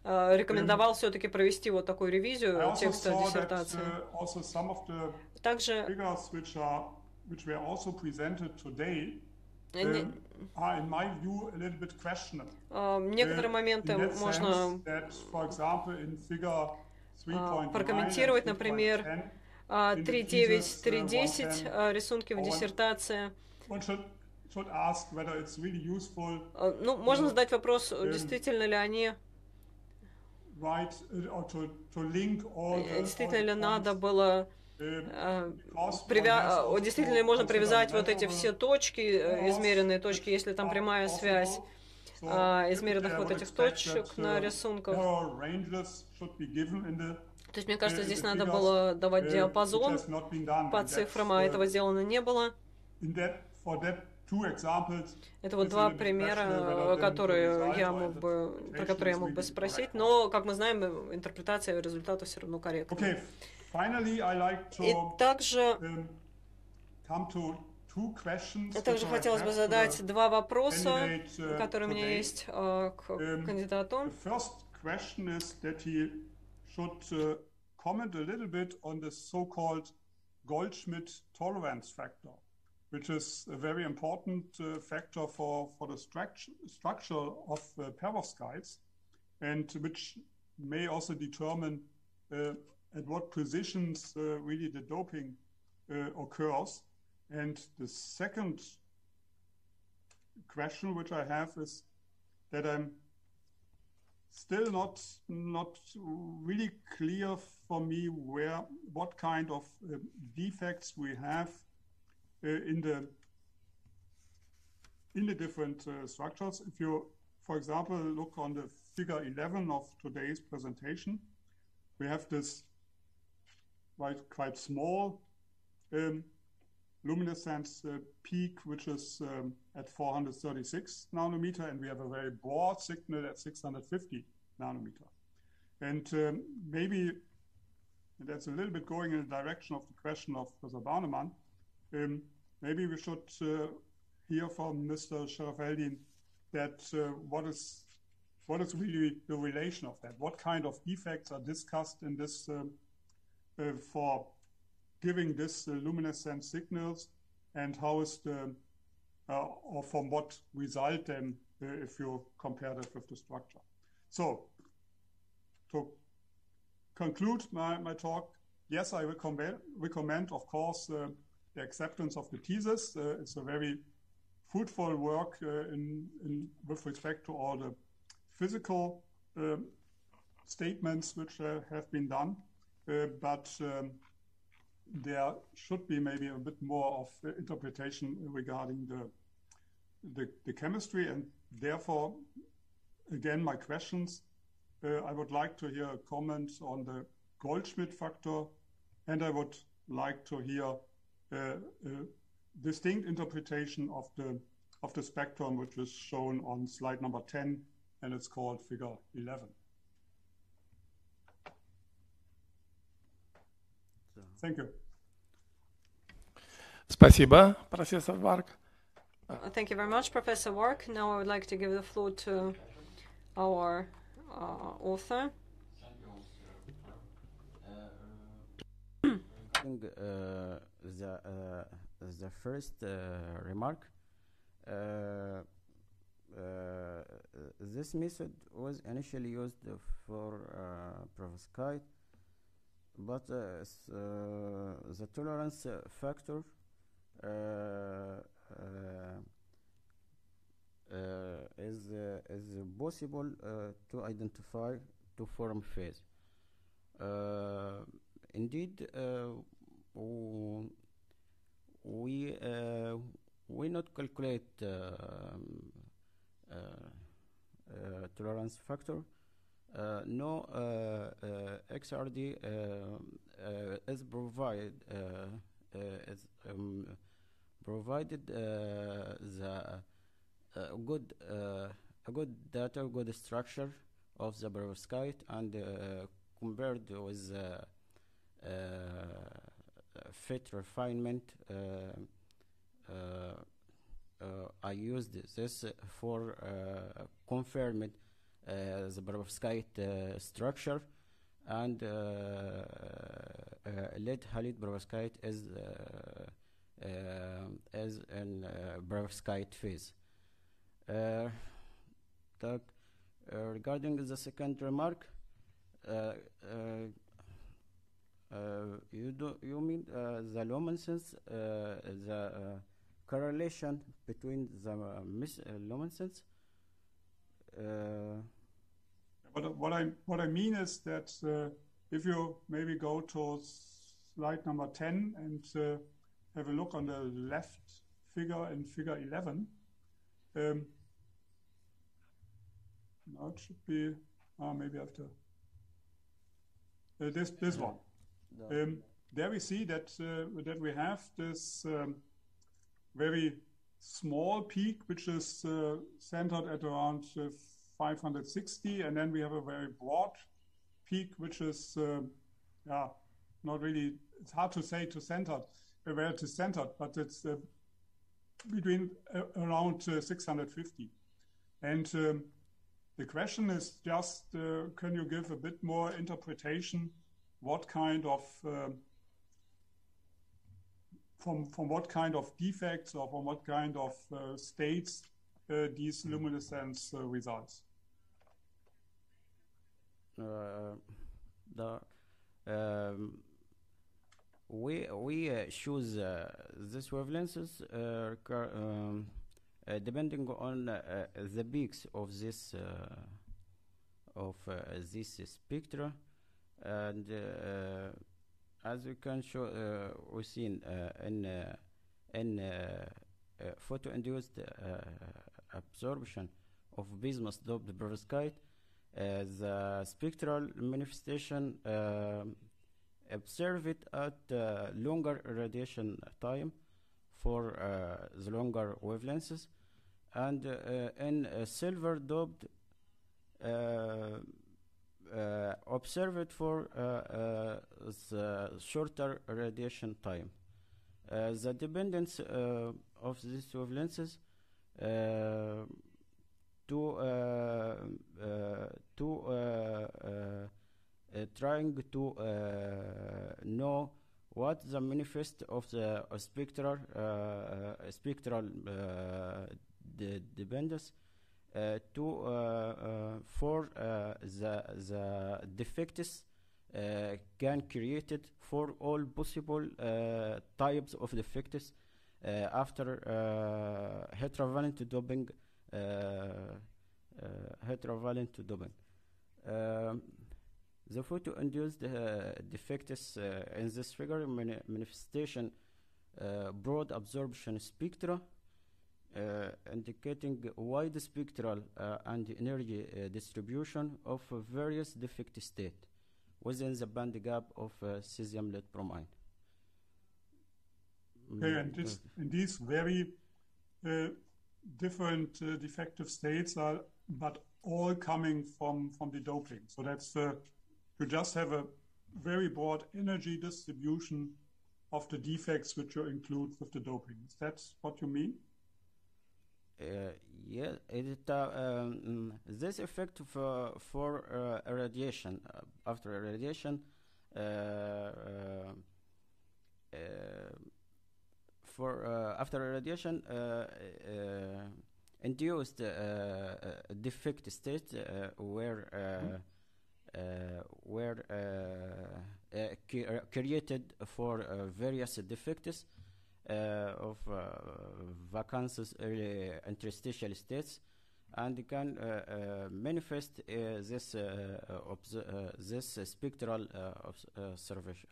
рекомендовал все-таки провести вот такую ревизию текста диссертации. Также некоторые моменты можно прокомментировать, например, 3.9, 3.10 рисунки в диссертации. Ну, можно задать вопрос, действительно ли они, действительно ли надо было, действительно ли можно привязать вот эти все точки, измеренные точки, если там прямая связь измеренных вот этих точек на рисунках. То есть, мне кажется, здесь надо было давать диапазон по цифрам, а этого сделано не было. Это вот два примера, про которые я мог бы спросить, но, как мы знаем, интерпретация результата все равно корректна. И также хотелось бы задать два вопроса, которые у меня есть к кандидату. Comment a little bit on the so-called Goldschmidt tolerance factor, which is a very important factor for the structure of perovskites, and which may also determine at what positions really the doping occurs. And the second question which I have is that I'm still not really clear for me what kind of defects we have in the different structures. If you, for example, look on the figure 11 of today's presentation, we have this quite small luminescence peak, which is at 436 nanometer, and we have a very broad signal at 650 nanometer. And maybe that's a little bit going in the direction of the question of Professor Barnemann. Maybe we should hear from Mr. Sharafeldin that what is really the relation of that? What kind of defects are discussed in this for giving this luminescent signals, and how is the or from what result then if you compare that with the structure? So to conclude my talk, yes, I recommend of course the acceptance of the thesis. It's a very fruitful work with respect to all the physical statements which have been done, but there should be maybe a bit more of interpretation regarding the chemistry, and therefore, again, my questions. I would like to hear a comment on the Goldschmidt factor, and I would like to hear a distinct interpretation of the spectrum, which is shown on slide number 10, and it's called figure 11. Thank you. Спасибо, профессор Варк. Thank you very much, Professor Wark. Now I would like to give the floor to our author. The first remark, this method was initially used for perovskite, but the tolerance factor is possible to identify to form phase. Indeed, we not calculate tolerance factor. No XRD is provided provided the good data, good structure of the perovskite, and compared with fit refinement, I used this for confirming the perovskite structure, and lead halide perovskite is in perovskite phase. Regarding the second remark, you mean the luminescence, the correlation between the luminescence? What I mean is that if you maybe go to slide number 10 and have a look on the left figure in figure 11, now it should be maybe after this one. There we see that that we have this very small peak, which is centered at around 560, and then we have a very broad peak, which is not really. It's hard to say to centered, where it is centered, but it's between around 650. And the question is just, can you give a bit more interpretation? What kind of from what kind of defects or from what kind of states these luminescence results? We choose these wavelengths depending on the peaks of this spectra, and as we can show, we seen in photo-induced absorption of bismuth doped perovskite, the spectral manifestation observed at longer radiation time for the longer wavelengths, and in silver doped observed for the shorter radiation time. The dependence of these wavelengths trying to know what the manifest of the spectral dependence for the defects can created for all possible types of defects after heterovalent doping. The photo-induced defects in this figure manifestation broad absorption spectra, indicating wide spectral and energy distribution of various defect state within the band gap of cesium lead bromide. Okay, and these very different defective states are, but all coming from the doping. So that's you just have a very broad energy distribution of the defects which you include with the doping. Is that what you mean? Yeah, this effect for irradiation, after irradiation, after irradiation induced defect state where created for various defects of vacances interstitial states, and can manifest this spectral observation.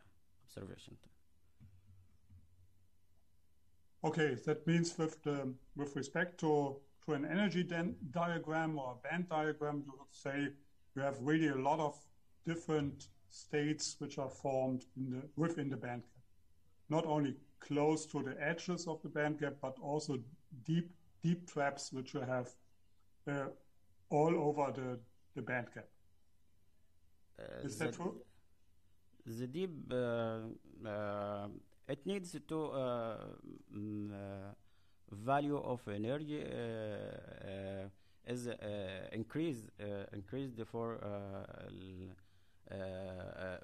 Okay, that means with respect to an energy diagram or a band diagram, you would say you have really a lot of different states which are formed within the band gap. Not only close to the edges of the band gap, but also deep traps which you have all over the band gap. Is that true? The deep, it needs to value of energy is increased for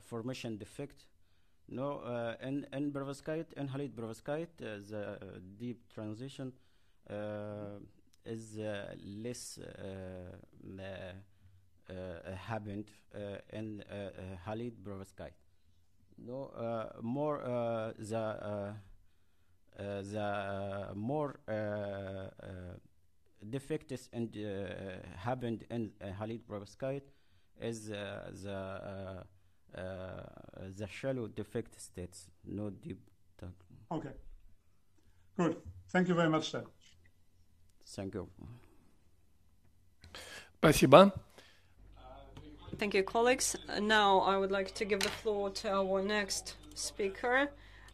formation defect. No, in perovskite, in halide perovskite, the deep transition is less happened in halide perovskite. No, more the more defects and happened in halide perovskite is the shallow defect states, no deep. Okay, good. Thank you very much, sir. Thank you. Спасибо. Thank you, colleagues. Now I would like to give the floor to our next speaker,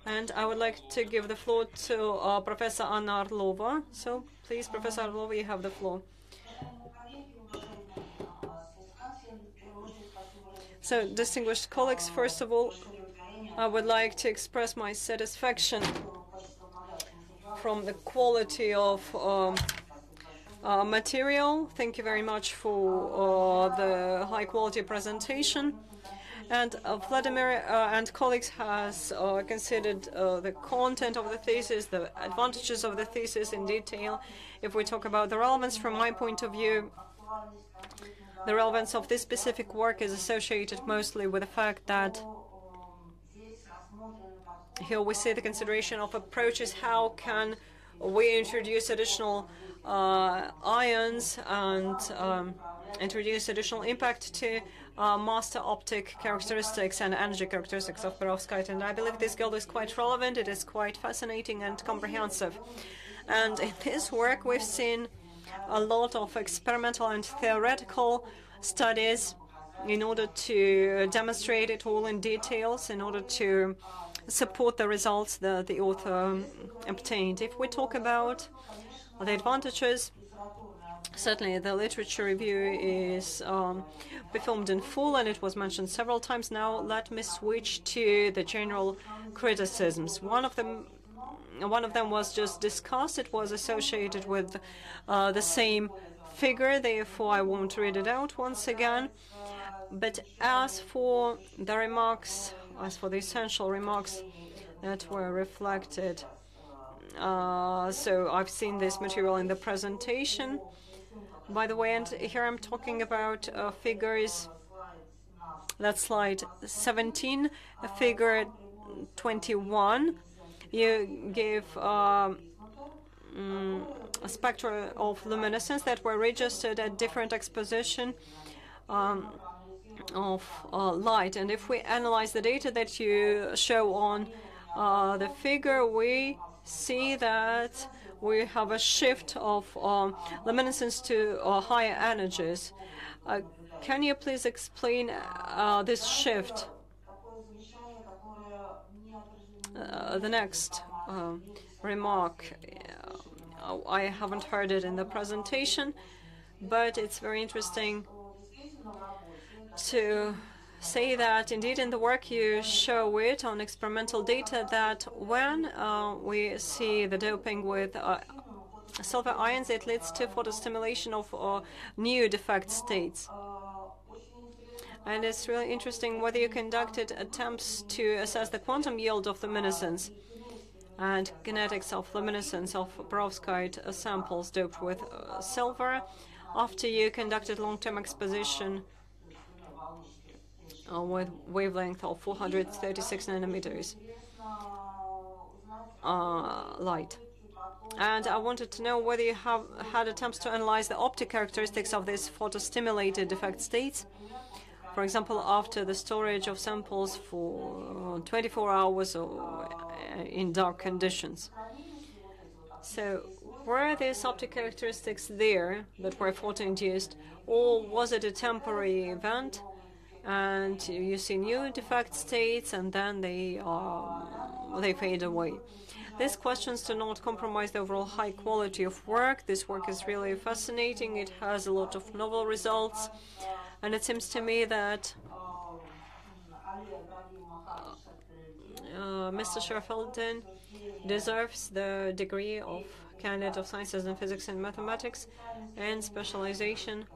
and I would like to give the floor to Professor Anna Orlova. So please, Professor Orlova, you have the floor. So, distinguished colleagues, first of all, I would like to express my satisfaction from the quality of material. Thank you very much for the high-quality presentation. And Vladimir and colleagues has considered the content of the thesis, the advantages of the thesis in detail. If we talk about the relevance from my point of view, the relevance of this specific work is associated mostly with the fact that here we see the consideration of approaches. How can we introduce additional ions and introduce additional impact to master optic characteristics and energy characteristics of perovskite? And I believe this field is quite relevant. It is quite fascinating and comprehensive. And in this work, we've seen a lot of experimental and theoretical studies in order to demonstrate it all in details, in order to support the results that the author obtained. If we talk about the advantages, certainly the literature review is performed in full, and it was mentioned several times now. Let me switch to the general criticisms. One of them was just discussed. It was associated with the same figure, therefore I won't read it out once again. But as for the remarks, as for the essential remarks that were reflected, so I've seen this material in the presentation, by the way, and here I'm talking about figures. That's slide 17, figure 21. You give a spectra of luminescence that were registered at different exposition of light. And if we analyze the data that you show on the figure, we see that we have a shift of luminescence to higher energies. Can you please explain this shift? The next remark, I haven't heard it in the presentation, but it's very interesting to say that indeed in the work you show it on experimental data that when we see the doping with silver ions, it leads to photostimulation of new defect states. And it's really interesting whether you conducted attempts to assess the quantum yield of luminescence and kinetics of luminescence of perovskite samples doped with silver after you conducted long-term exposition with wavelength of 436 nanometers light. And I wanted to know whether you have had attempts to analyze the optic characteristics of these photostimulated defect states. For example, after the storage of samples for 24 hours or in dark conditions. So, were these optic characteristics there that were photo-induced, or was it a temporary event, and you see new defect states and then they fade away? These questions do not compromise the overall high quality of work. This work is really fascinating. It has a lot of novel results, and it seems to me that Mr. Sharafeldin deserves the degree of Candidate of Sciences in Physics and Mathematics and specialization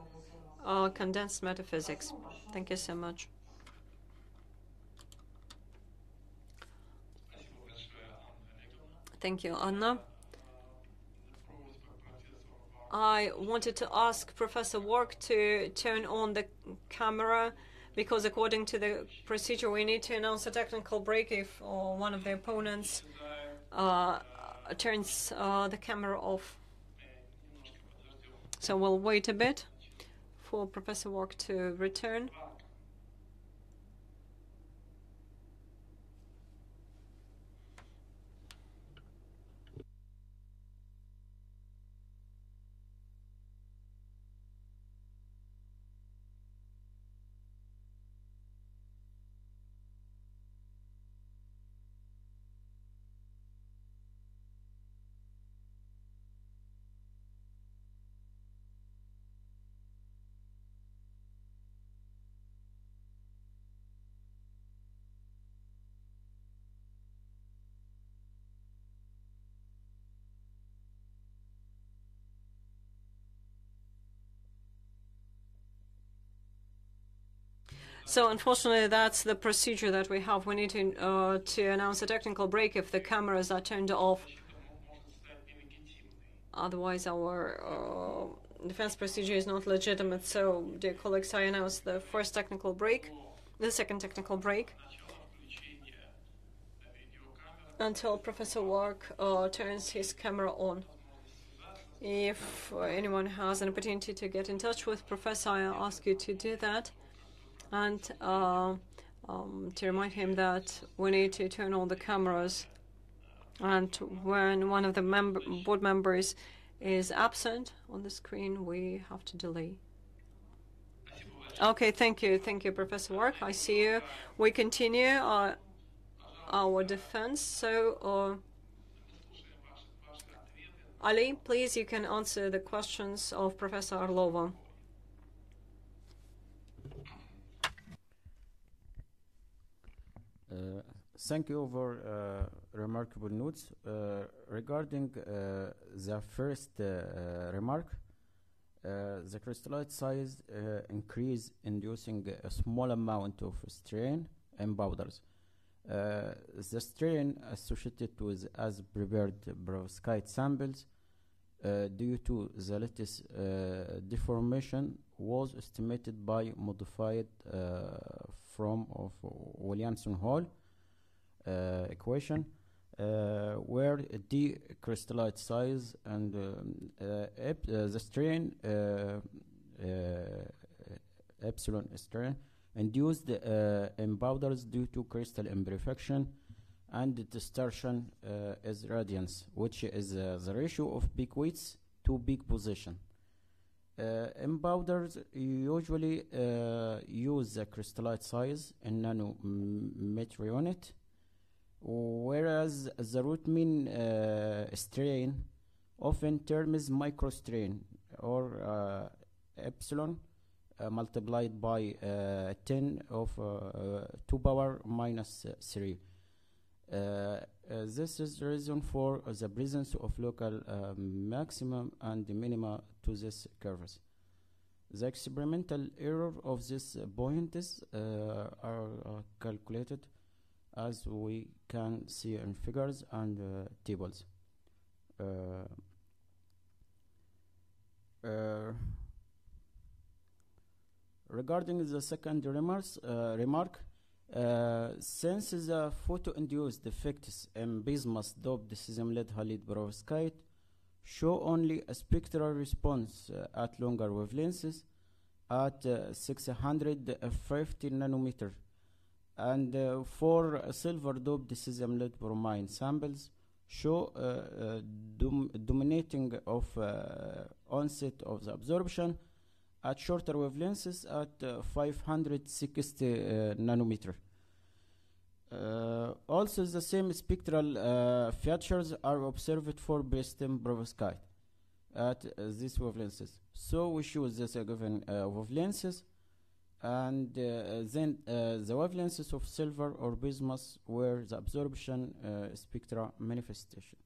Condensed Metaphysics. Thank you so much. Thank you, Anna. I wanted to ask Professor Wark to turn on the camera, because according to the procedure we need to announce a technical break if one of the opponents turns the camera off. So we'll wait a bit for Professor Wark to return. So unfortunately, that's the procedure that we have. We need to announce a technical break if the cameras are turned off. Otherwise, our defense procedure is not legitimate. So, dear colleagues, I announce the first technical break, the second technical break, until Professor Wark turns his camera on. If anyone has an opportunity to get in touch with Professor, I ask you to do that. And to remind him that we need to turn on the cameras, and when one of the board members is absent on the screen, we have to delay. Okay, thank you, Professor Wark. I see you. We continue our defense. So, Ali, please, you can answer the questions of Professor Orlova. Thank you for remarkable notes. Regarding the first remark, the crystallite size increase inducing a small amount of strain in powders. The strain associated with as prepared perovskite samples due to the lattice deformation was estimated by modified from of Williamson-Hall equation, where the crystallite size and the strain epsilon strain induced in powders due to crystal imperfection and distortion is radiance, which is the ratio of peak weights to peak position. In powders, you usually use the crystallite size in nanometer unit, whereas the root mean strain often terms microstrain, or epsilon multiplied by 10 of 2 power minus 3. This is the reason for the presence of local maximum and minima to these curves. The experimental error of these points are calculated as we can see in figures and tables. Regarding the second remark, since the photo-induced defects in bismuth doped cesium-lead halide perovskite show only a spectral response at longer wavelengths at 650 nanometer, and for silver-doped cesium-lead bromine samples show dominating of onset of the absorption at shorter wavelengths at 560 nanometer. Also, the same spectral features are observed for Bristol perovskite at these wavelengths. So we choose this given wavelengths, and then the wavelengths of silver or bismuth were the absorption spectra manifestation.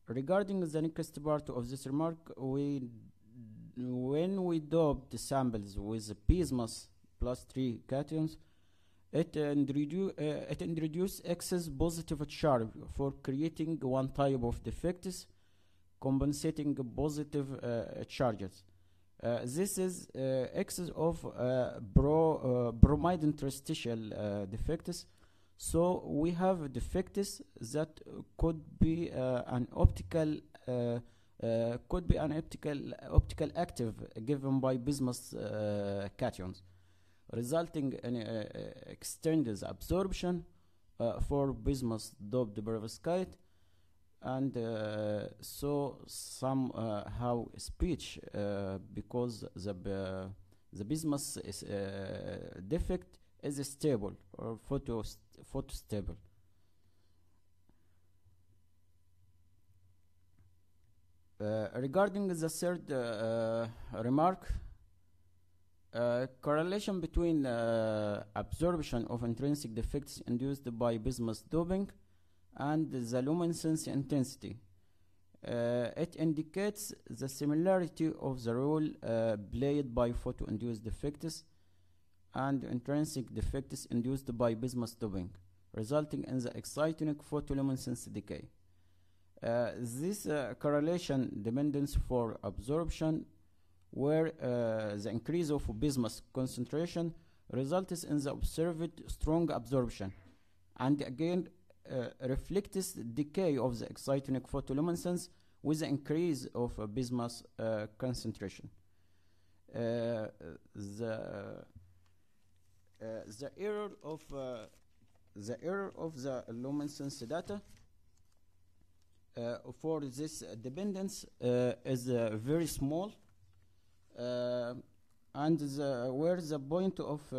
Regarding the next part of this remark, when we doped the samples with bismuth plus 3 cations, it introduces excess positive charge for creating one type of defects, compensating positive charges. This is excess of bromide interstitial defects. So we have defects that could be an optical active given by bismuth cations, resulting in extended absorption for bismuth doped perovskite, and so somehow speech because the bismuth is, defect is stable or photostable. Regarding the third remark, correlation between absorption of intrinsic defects induced by bismuth doping and the luminescence intensity. It indicates the similarity of the role played by photo-induced defects and intrinsic defects induced by bismuth doping, resulting in the excitonic photoluminescence decay. This correlation dependence for absorption, where the increase of bismuth concentration results in the observed strong absorption, and again reflects decay of the excitonic photoluminescence with the increase of bismuth concentration. The error of the luminescence data for this dependence is very small, and where the point of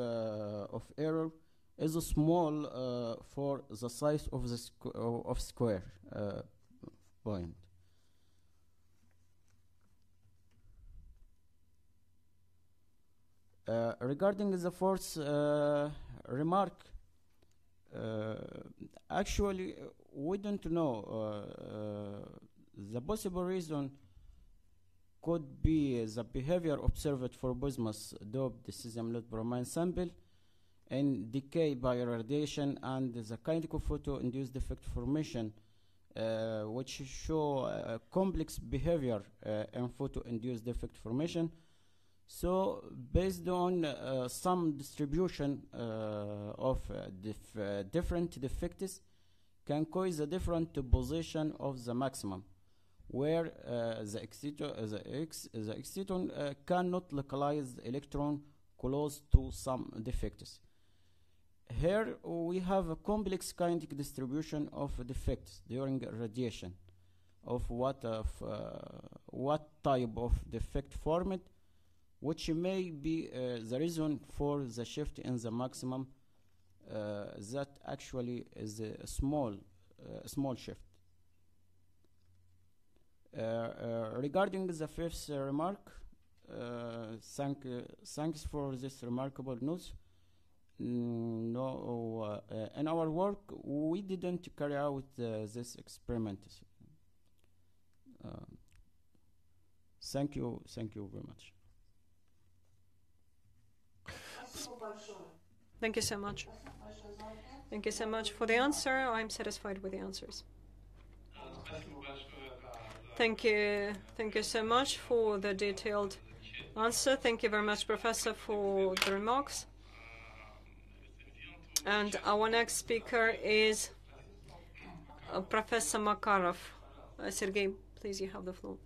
error is small for the size of the square point. Regarding the fourth remark, actually we don't know. The possible reason could be the behavior observed for bismuth doped cesium-lead bromine sample and decay by radiation, and the kinetic photo-induced defect formation, which show complex behavior in photo-induced defect formation. So, based on some distribution of different defects, can cause a different position of the maximum, where the exciton cannot localize the electron close to some defects. Here we have a complex kinetic distribution of defects during radiation, of what type of defect formed, which may be the reason for the shift in the maximum that actually is a small shift. Regarding the fifth remark, thanks for this remarkable news. In our work, we didn't carry out this experiment. Thank you very much. Thank you so much. Thank you so much for the answer. I'm satisfied with the answers. Thank you so much for the detailed answer. Thank you very much, Professor, for the remarks. And our next speaker is Professor Makarov. Sergey, please, you have the floor.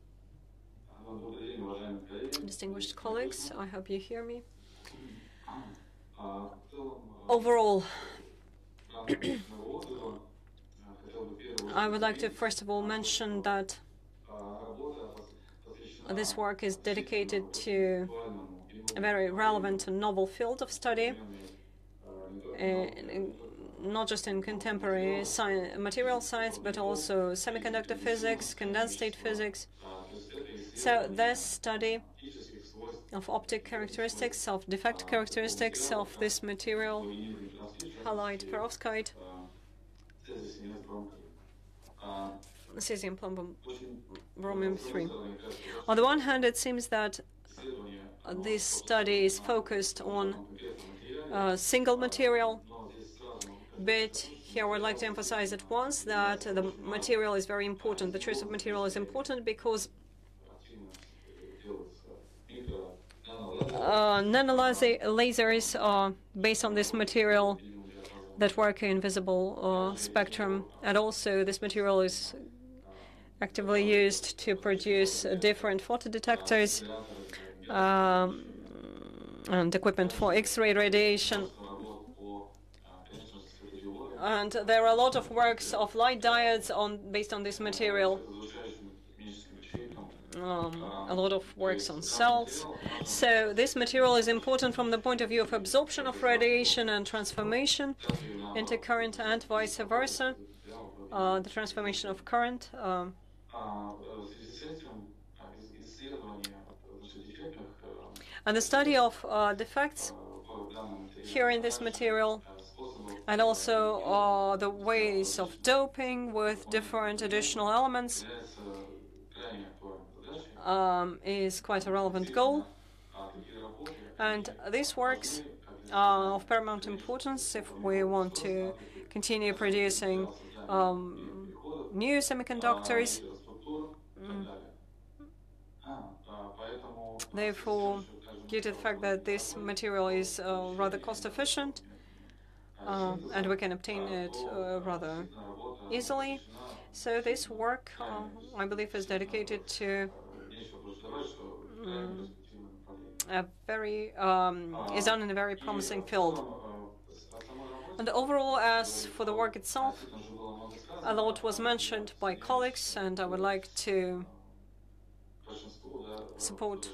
Distinguished colleagues, I hope you hear me. Overall, I would like to first of all mention that this work is dedicated to a very relevant and novel field of study, not just in contemporary material science, but also semiconductor physics, condensed state physics. So this study of optic characteristics, of defect characteristics of this material, halide perovskite, cesium plumb bromium 3. On the one hand, it seems that this study is focused on a single material, but here I would like to emphasize at once that the material is very important. The choice of material is important because nanolasers are based on this material that work in visible spectrum, and also this material is actively used to produce different photodetectors and equipment for X-ray radiation. And there are a lot of works of light diodes based on this material. A lot of works on cells. So this material is important from the point of view of absorption of radiation and transformation into current and vice versa. The transformation of current. And the study of defects here in this material, and also the ways of doping with different additional elements, is quite a relevant goal. And these works are of paramount importance if we want to continue producing new semiconductors. Therefore, due to the fact that this material is rather cost efficient and we can obtain it rather easily, so this work, I believe, is dedicated to is done in a very promising field. And overall, as for the work itself, a lot was mentioned by colleagues, and I would like to support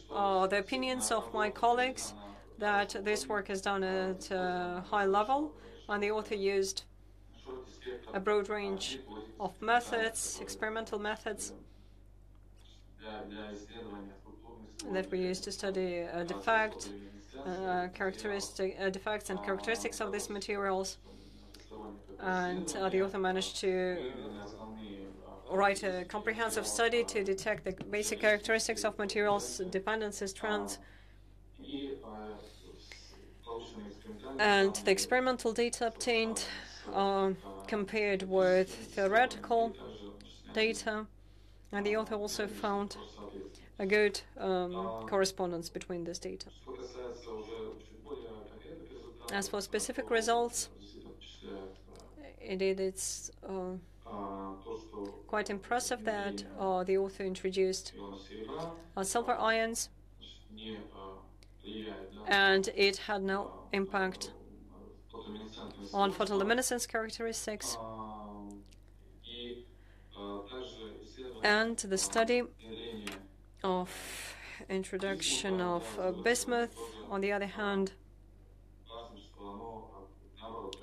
the opinions of my colleagues that this work is done at a high level, and the author used a broad range of methods, experimental methods, that we use to study defects and characteristics of these materials. And the author managed to write a comprehensive study to detect the basic characteristics of materials, dependencies, trends, and the experimental data obtained compared with theoretical data. And the author also found a good correspondence between this data. As for specific results, indeed it's quite impressive that the author introduced silver ions, and it had no impact on photoluminescence characteristics. And the study of introduction of bismuth, on the other hand,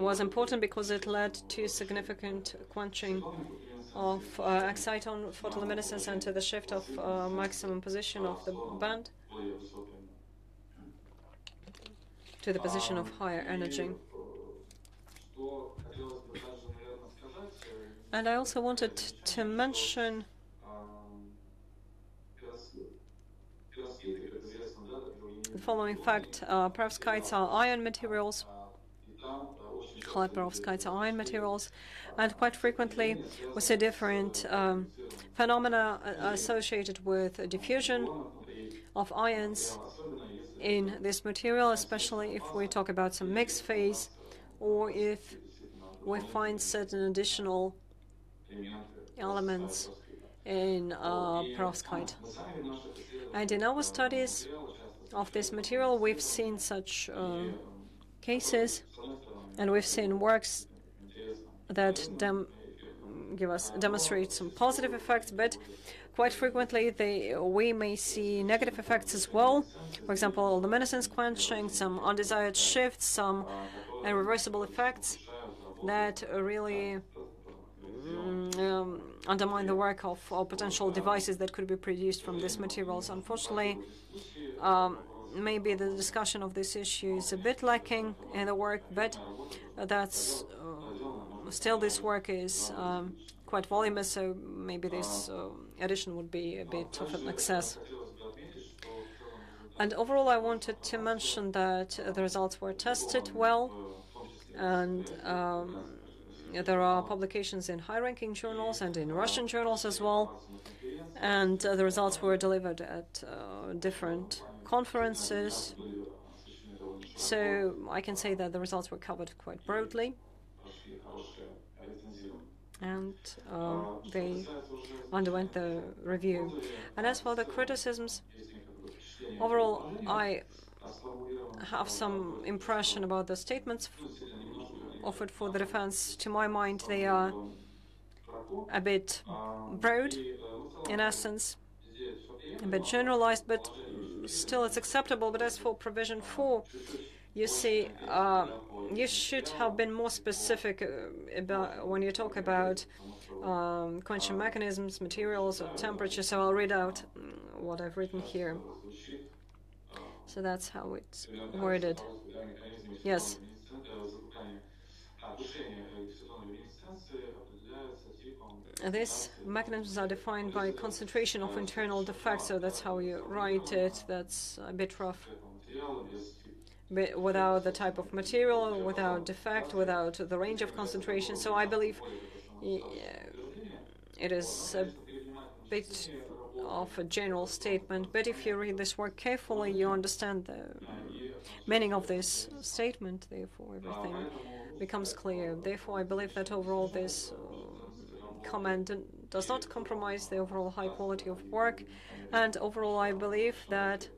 was important because it led to significant quenching of exciton photoluminescence and to the shift of maximum position of the band to the position of higher energy. And I also wanted to mention the following fact. Perovskites are ion materials. Halide perovskites are ion materials. And quite frequently we see different phenomena associated with diffusion of ions in this material, especially if we talk about some mixed phase or if we find certain additional elements in perovskite. And in our studies of this material, we've seen such cases, and we've seen works that demonstrate some positive effects, but quite frequently we may see negative effects as well. For example, luminescence quenching, some undesired shifts, some irreversible effects that really undermine the work of potential devices that could be produced from these materials. Unfortunately, maybe the discussion of this issue is a bit lacking in the work, but that's still this work is quite voluminous, so maybe this addition would be a bit of an excess. And overall, I wanted to mention that the results were tested well, and there are publications in high-ranking journals and in Russian journals as well, and the results were delivered at different conferences. So I can say that the results were covered quite broadly, and they underwent the review. And as for the criticisms, overall, I have some impression about the statements offered for the defense. To my mind, they are a bit broad, in essence, a bit generalized, but still it's acceptable. But as for provision 4, you see, you should have been more specific about when you talk about quenching mechanisms, materials, or temperature. So I'll read out what I've written here. So that's how it's worded. Yes. These mechanisms are defined by concentration of internal defects, so that's how you write it. That's a bit rough. But without the type of material, without defect, without the range of concentration. So I believe it is a bit of a general statement, but if you read this work carefully, you understand the meaning of this statement. Therefore, everything becomes clear. Therefore, I believe that overall this comment does not compromise the overall high quality of work, and overall I believe that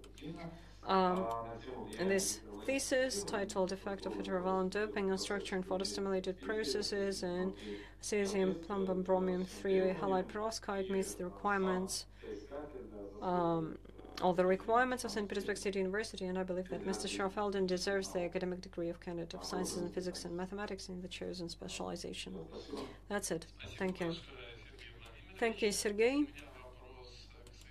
in this thesis titled Effect of Heterovalent Doping on Structure and Photostimulated Processes and cesium, plumbum, bromium 3 halide perovskite meets the requirements, all the requirements of St. Petersburg State University, and I believe that Mr. Sharafeldin deserves the academic degree of candidate of sciences in physics and mathematics in the chosen specialization. That's it. Thank you. Thank you, Sergey.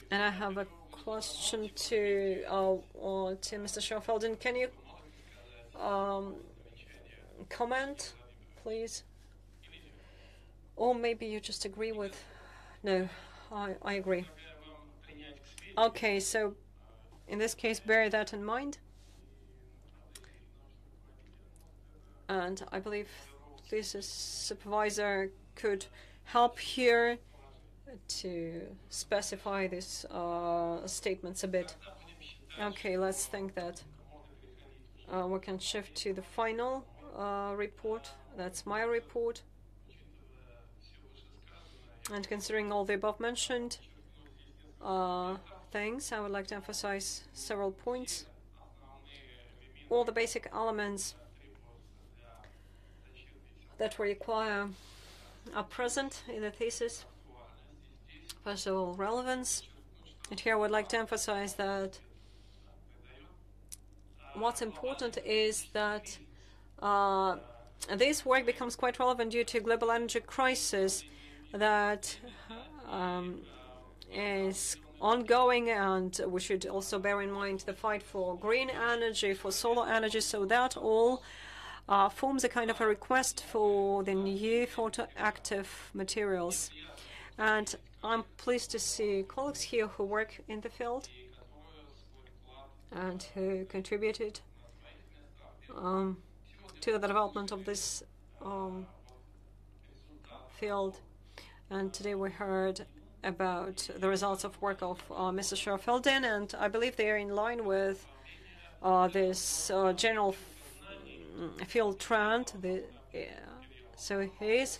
And I have a question to Mr. Sharafeldin. Can you comment, please? Or maybe you just agree with... No, I agree. Okay, so in this case, bear that in mind. And I believe this supervisor could help here to specify these statements a bit. Okay, let's think that we can shift to the final report. That's my report. And considering all the above mentioned things, I would like to emphasize several points. All the basic elements that we require are present in the thesis. First of all, relevance. And here I would like to emphasize that what's important is that this work becomes quite relevant due to global energy crisis that is ongoing, and we should also bear in mind the fight for green energy, for solar energy, so that all forms a kind of a request for the new photoactive materials. And I'm pleased to see colleagues here who work in the field and who contributed to the development of this field. And today we heard about the results of work of Mr. Sharafeldin, and I believe they are in line with this general field trend. So his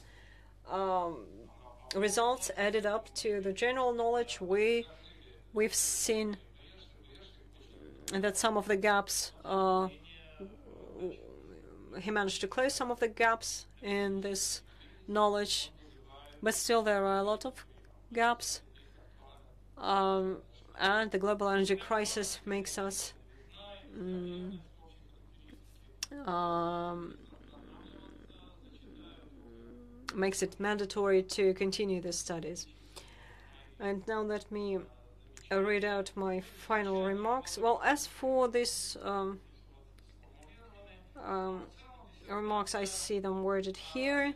results added up to the general knowledge. We've seen that some of the gaps, he managed to close some of the gaps in this knowledge, but still there are a lot of gaps. And the global energy crisis makes us makes it mandatory to continue the studies. And now let me read out my final remarks. Well, as for this remarks, I see them worded here,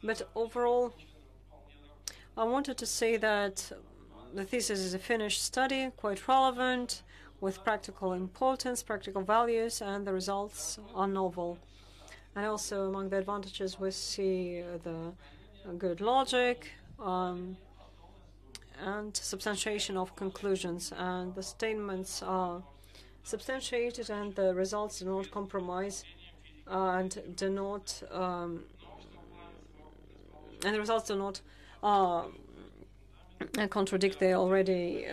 but overall I wanted to say that the thesis is a finished study, quite relevant, with practical importance, practical values, and the results are novel. And also among the advantages we see the good logic and substantiation of conclusions, and the statements are substantiated and the results do not compromise and do not and the results do not contradict the already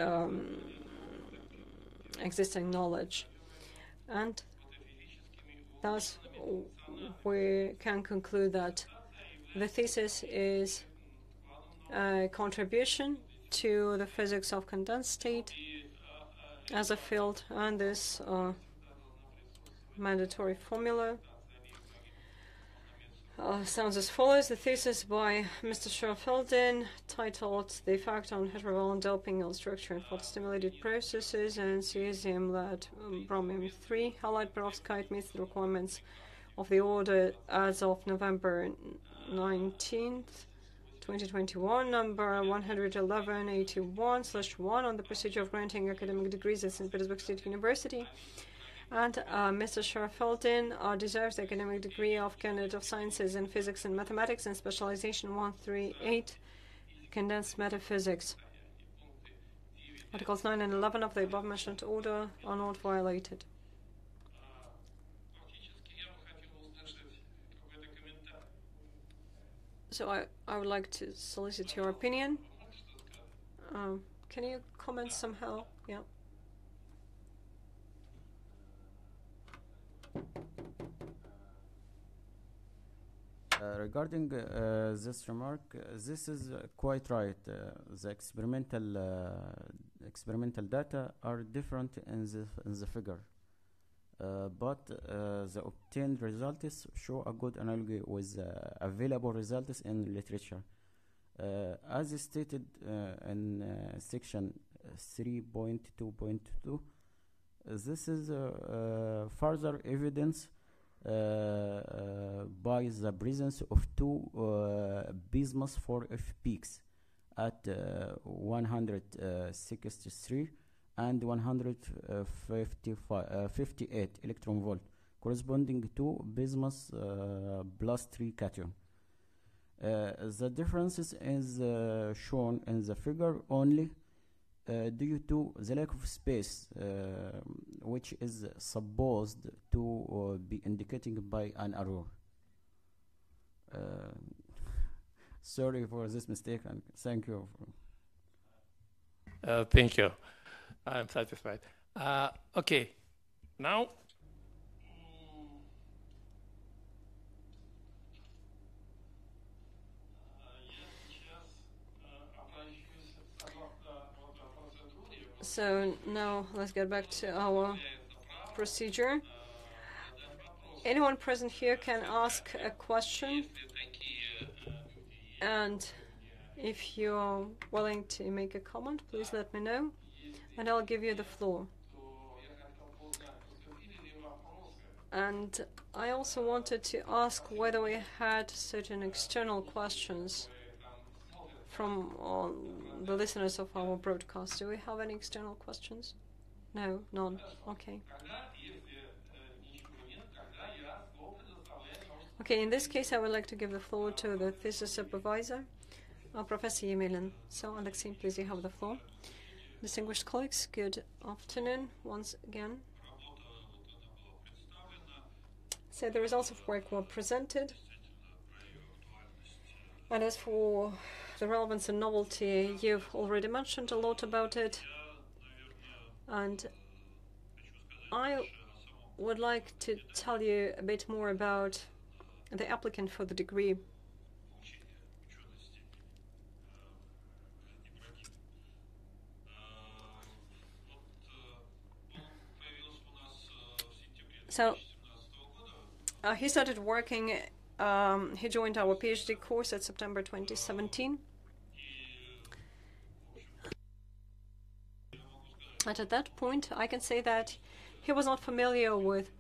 existing knowledge, and thus we can conclude that the thesis is a contribution to the physics of condensed state as a field, and this mandatory formula sounds as follows. The thesis by Mr. Sharafeldin, titled The Effect on Heterovalent Doping on Structure in Photostimulated Processes and cesium-lead bromine-3 halide perovskite, meets the requirements of the order as of November 19th, 2021, number 11181/1 on the procedure of granting academic degrees at St. Petersburg State University. And Mr. Sharafeldin deserves the academic degree of Candidate of Sciences in Physics and Mathematics and Specialization 138, Condensed Metaphysics. Articles 9 and 11 of the above-mentioned order are not violated. So I would like to solicit your opinion. Can you comment somehow? Yeah. Regarding this remark, this is quite right. The experimental data are different in the figure, but the obtained results show a good analogy with available results in literature. As stated in section 3.2.2, this is further evidence by the presence of two Bismuth 4F peaks at 163 and 158 electron volt, corresponding to Bismuth +3 cation. The differences is shown in the figure only due to the lack of space, which is supposed to be indicated by an arrow. Sorry for this mistake, and thank you. Thank you. I'm satisfied. Okay, now So now let's get back to our procedure. Anyone present here can ask a question, and if you're willing to make a comment, please let me know, and I'll give you the floor. And I also wanted to ask whether we had certain external questions from the listeners of our broadcast. Do we have any external questions? No, none. Okay. Okay, in this case, I would like to give the floor to the thesis supervisor. Professor Yemelin. So, Alexei, please, you have the floor. Distinguished colleagues, good afternoon once again. So, the results of work were presented. And as for the relevance and novelty, you've already mentioned a lot about it. And I would like to tell you a bit more about the applicant for the degree. So he started working, he joined our PhD course at September 2017. And at that point, I can say that he was not familiar with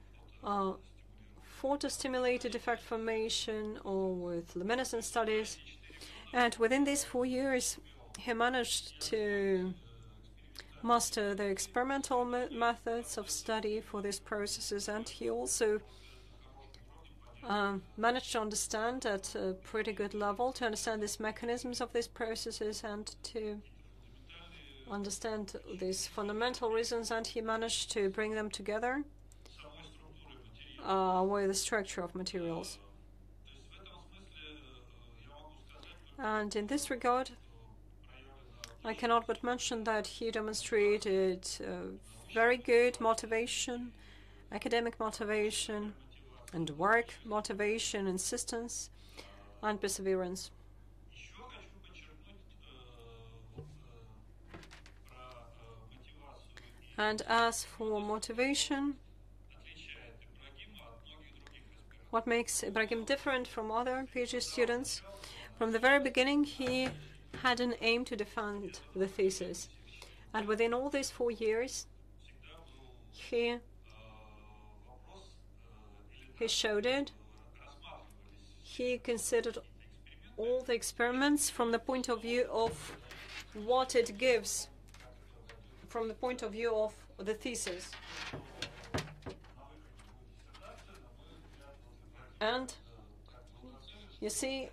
photostimulated defect formation or with luminescence studies. And within these 4 years, he managed to master the experimental methods of study for these processes, and he also managed to understand at a pretty good level, to understand these mechanisms of these processes and to understand these fundamental reasons, and he managed to bring them together with the structure of materials. And in this regard, I cannot but mention that he demonstrated very good motivation, academic motivation, and work motivation, insistence, and perseverance. And as for motivation, what makes Ibrahim different from other PhD students? From the very beginning, he had an aim to defend the thesis. And within all these 4 years, he showed it. He considered all the experiments from the point of view of what it gives, from the point of view of the thesis. And you see,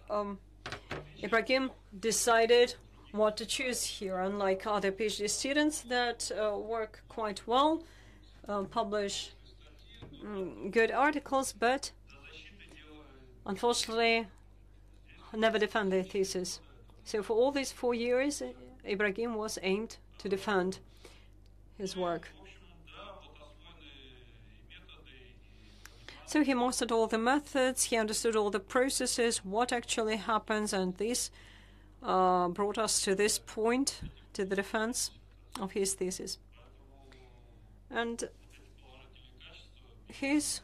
Ibrahim decided what to choose here, unlike other PhD students that work quite well, publish good articles, but unfortunately never defend their thesis. So for all these 4 years, Ibrahim was aimed to defend his work. So he mastered all the methods, he understood all the processes, what actually happens, and this brought us to this point, to the defense of his thesis. And his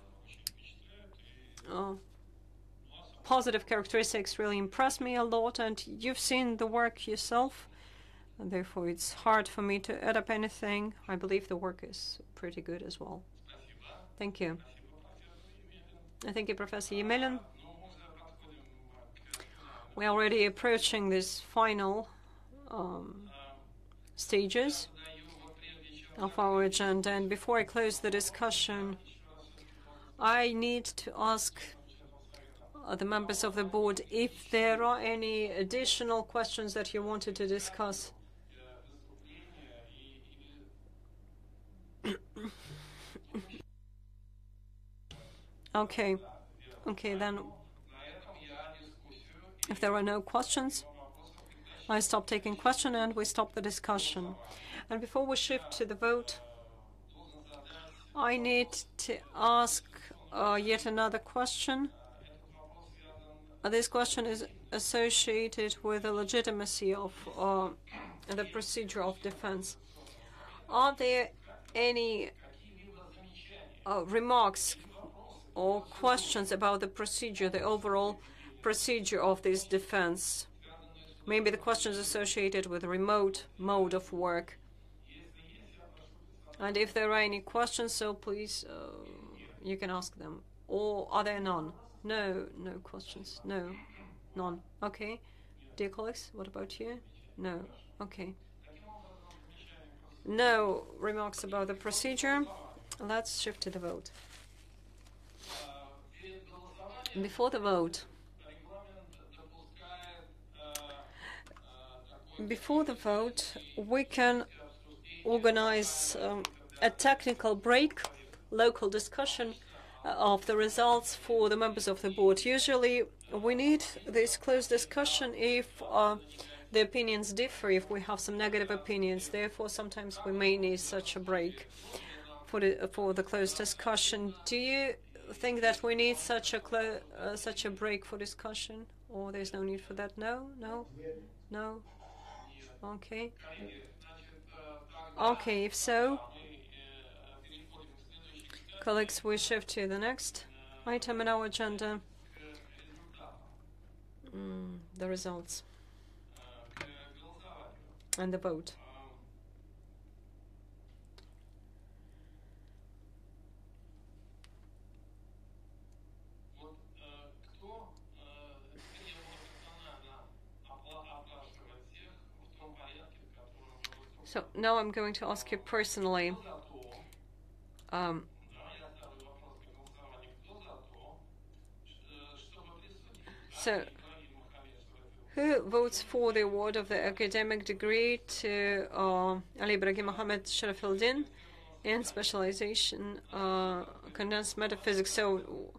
positive characteristics really impressed me a lot, and you've seen the work yourself, and therefore it's hard for me to add up anything. I believe the work is pretty good as well. Thank you. Thank you, Professor Yemelin. We're already approaching these final stages of our agenda, and before I close the discussion, I need to ask the members of the board if there are any additional questions that you wanted to discuss. Okay, then if there are no questions, I stop taking questions and we stop the discussion. And before we shift to the vote, I need to ask yet another question. This question is associated with the legitimacy of the procedure of defense. Are there any remarks or questions about the procedure, the overall procedure of this defense? Maybe the questions associated with remote mode of work. And if there are any questions, so please, you can ask them. Or are there none? No questions. No, none. Okay. Dear colleagues, what about you? No. Okay. No remarks about the procedure. Let's shift to the vote. Before the vote, before the vote, we can organize a technical break, local discussion of the results for the members of the board. Usually, we need this close discussion if the opinions differ, if we have some negative opinions. Therefore, sometimes we may need such a break for the close discussion. Do you think that we need such a break for discussion, or there's no need for that? No. Okay. Okay. If so, colleagues, we shift to the next item in our agenda. The results and the vote. So now I'm going to ask you personally. So, who votes for the award of the academic degree to Ibrahim Mohammed Sharafeldin in specialization condensed metaphysics? So,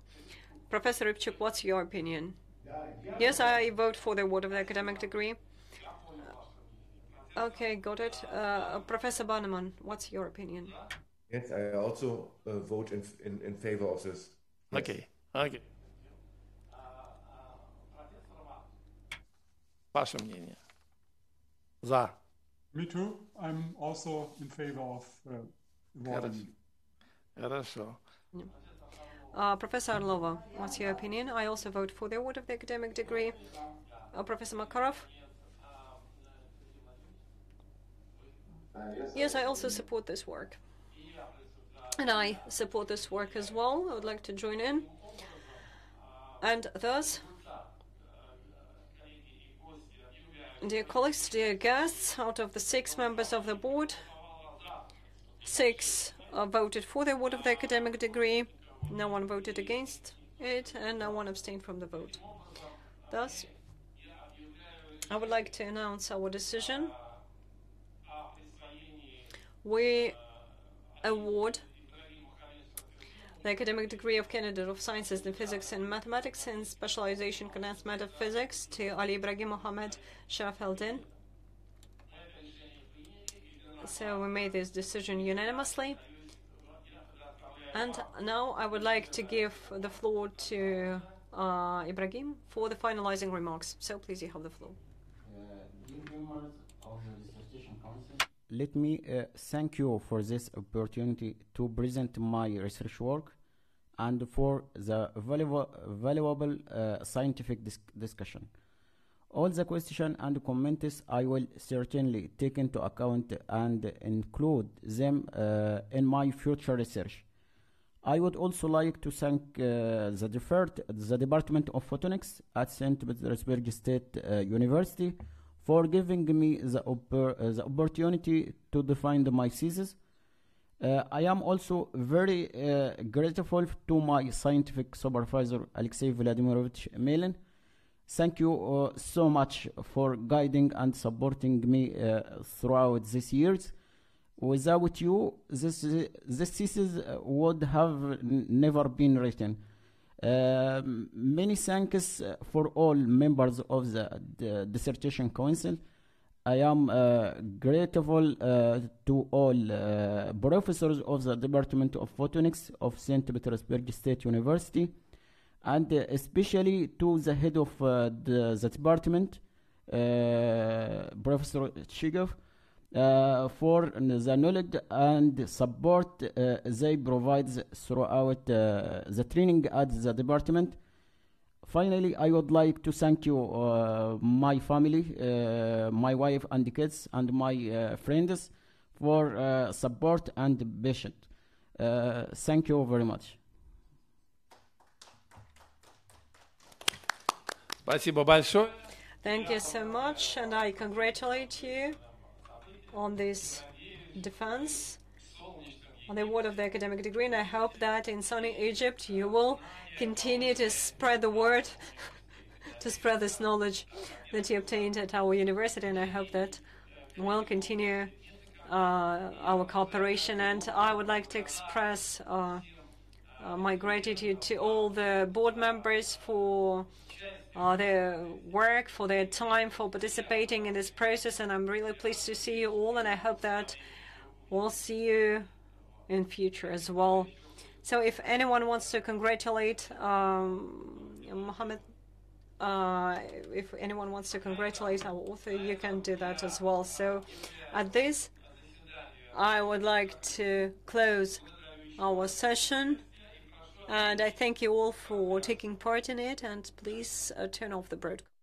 Professor Rybchuk, what's your opinion? Yes, I vote for the award of the academic degree. Okay, got it. Professor Banneman, what's your opinion? Yes, I also vote in favor of this. Yes. Okay. Ваше мнение? За. Me too. I'm also in favor of awarding. Хорошо. Professor Arlova, what's your opinion? I also vote for the award of the academic degree. Professor Makarov? Yes, I also support this work. And I support this work as well. I would like to join in. And thus, dear colleagues, dear guests, out of the 6 members of the board, 6 voted for the award of the academic degree, no one voted against it, and no one abstained from the vote. Thus, I would like to announce our decision. We award the academic degree of candidate of sciences in physics and mathematics in specialization condensed metaphysics to Ibrahim Mohammed Sharafeldin. So we made this decision unanimously. And now I would like to give the floor to Ibrahim for the finalizing remarks. So please, you have the floor. Dear members of the Dissertation Council, let me thank you for this opportunity to present my research work and for the valuable scientific discussion. All the questions and comments I will certainly take into account and include them in my future research. I would also like to thank the Department of Photonics at St. Petersburg State University for giving me the opportunity to define my thesis. I am also very grateful to my scientific supervisor, Alexey Vladimirovich Melin. Thank you so much for guiding and supporting me throughout these years. Without you, this thesis would have never been written. Many thanks for all members of the Dissertation Council. I am grateful to all professors of the Department of Photonics of St. Petersburg State University, and especially to the head of the department, Professor Chigov, for the knowledge and support they provide throughout the training at the department. Finally, I would like to thank you, my family, my wife and the kids, and my friends for support and patience. Thank you very much. Спасибо большое. Thank you so much, and I congratulate you on this defense, on the award of the academic degree, and I hope that in sunny Egypt you will continue to spread the word to spread this knowledge that you obtained at our university, and I hope that we'll continue our cooperation. And I would like to express my gratitude to all the board members for their work, for their time, for participating in this process, and I'm really pleased to see you all, and I hope that we'll see you in future as well. So if anyone wants to congratulate Mohammed, if anyone wants to congratulate our author, you can do that as well. So at this, I would like to close our session, and I thank you all for taking part in it, and please turn off the broadcast.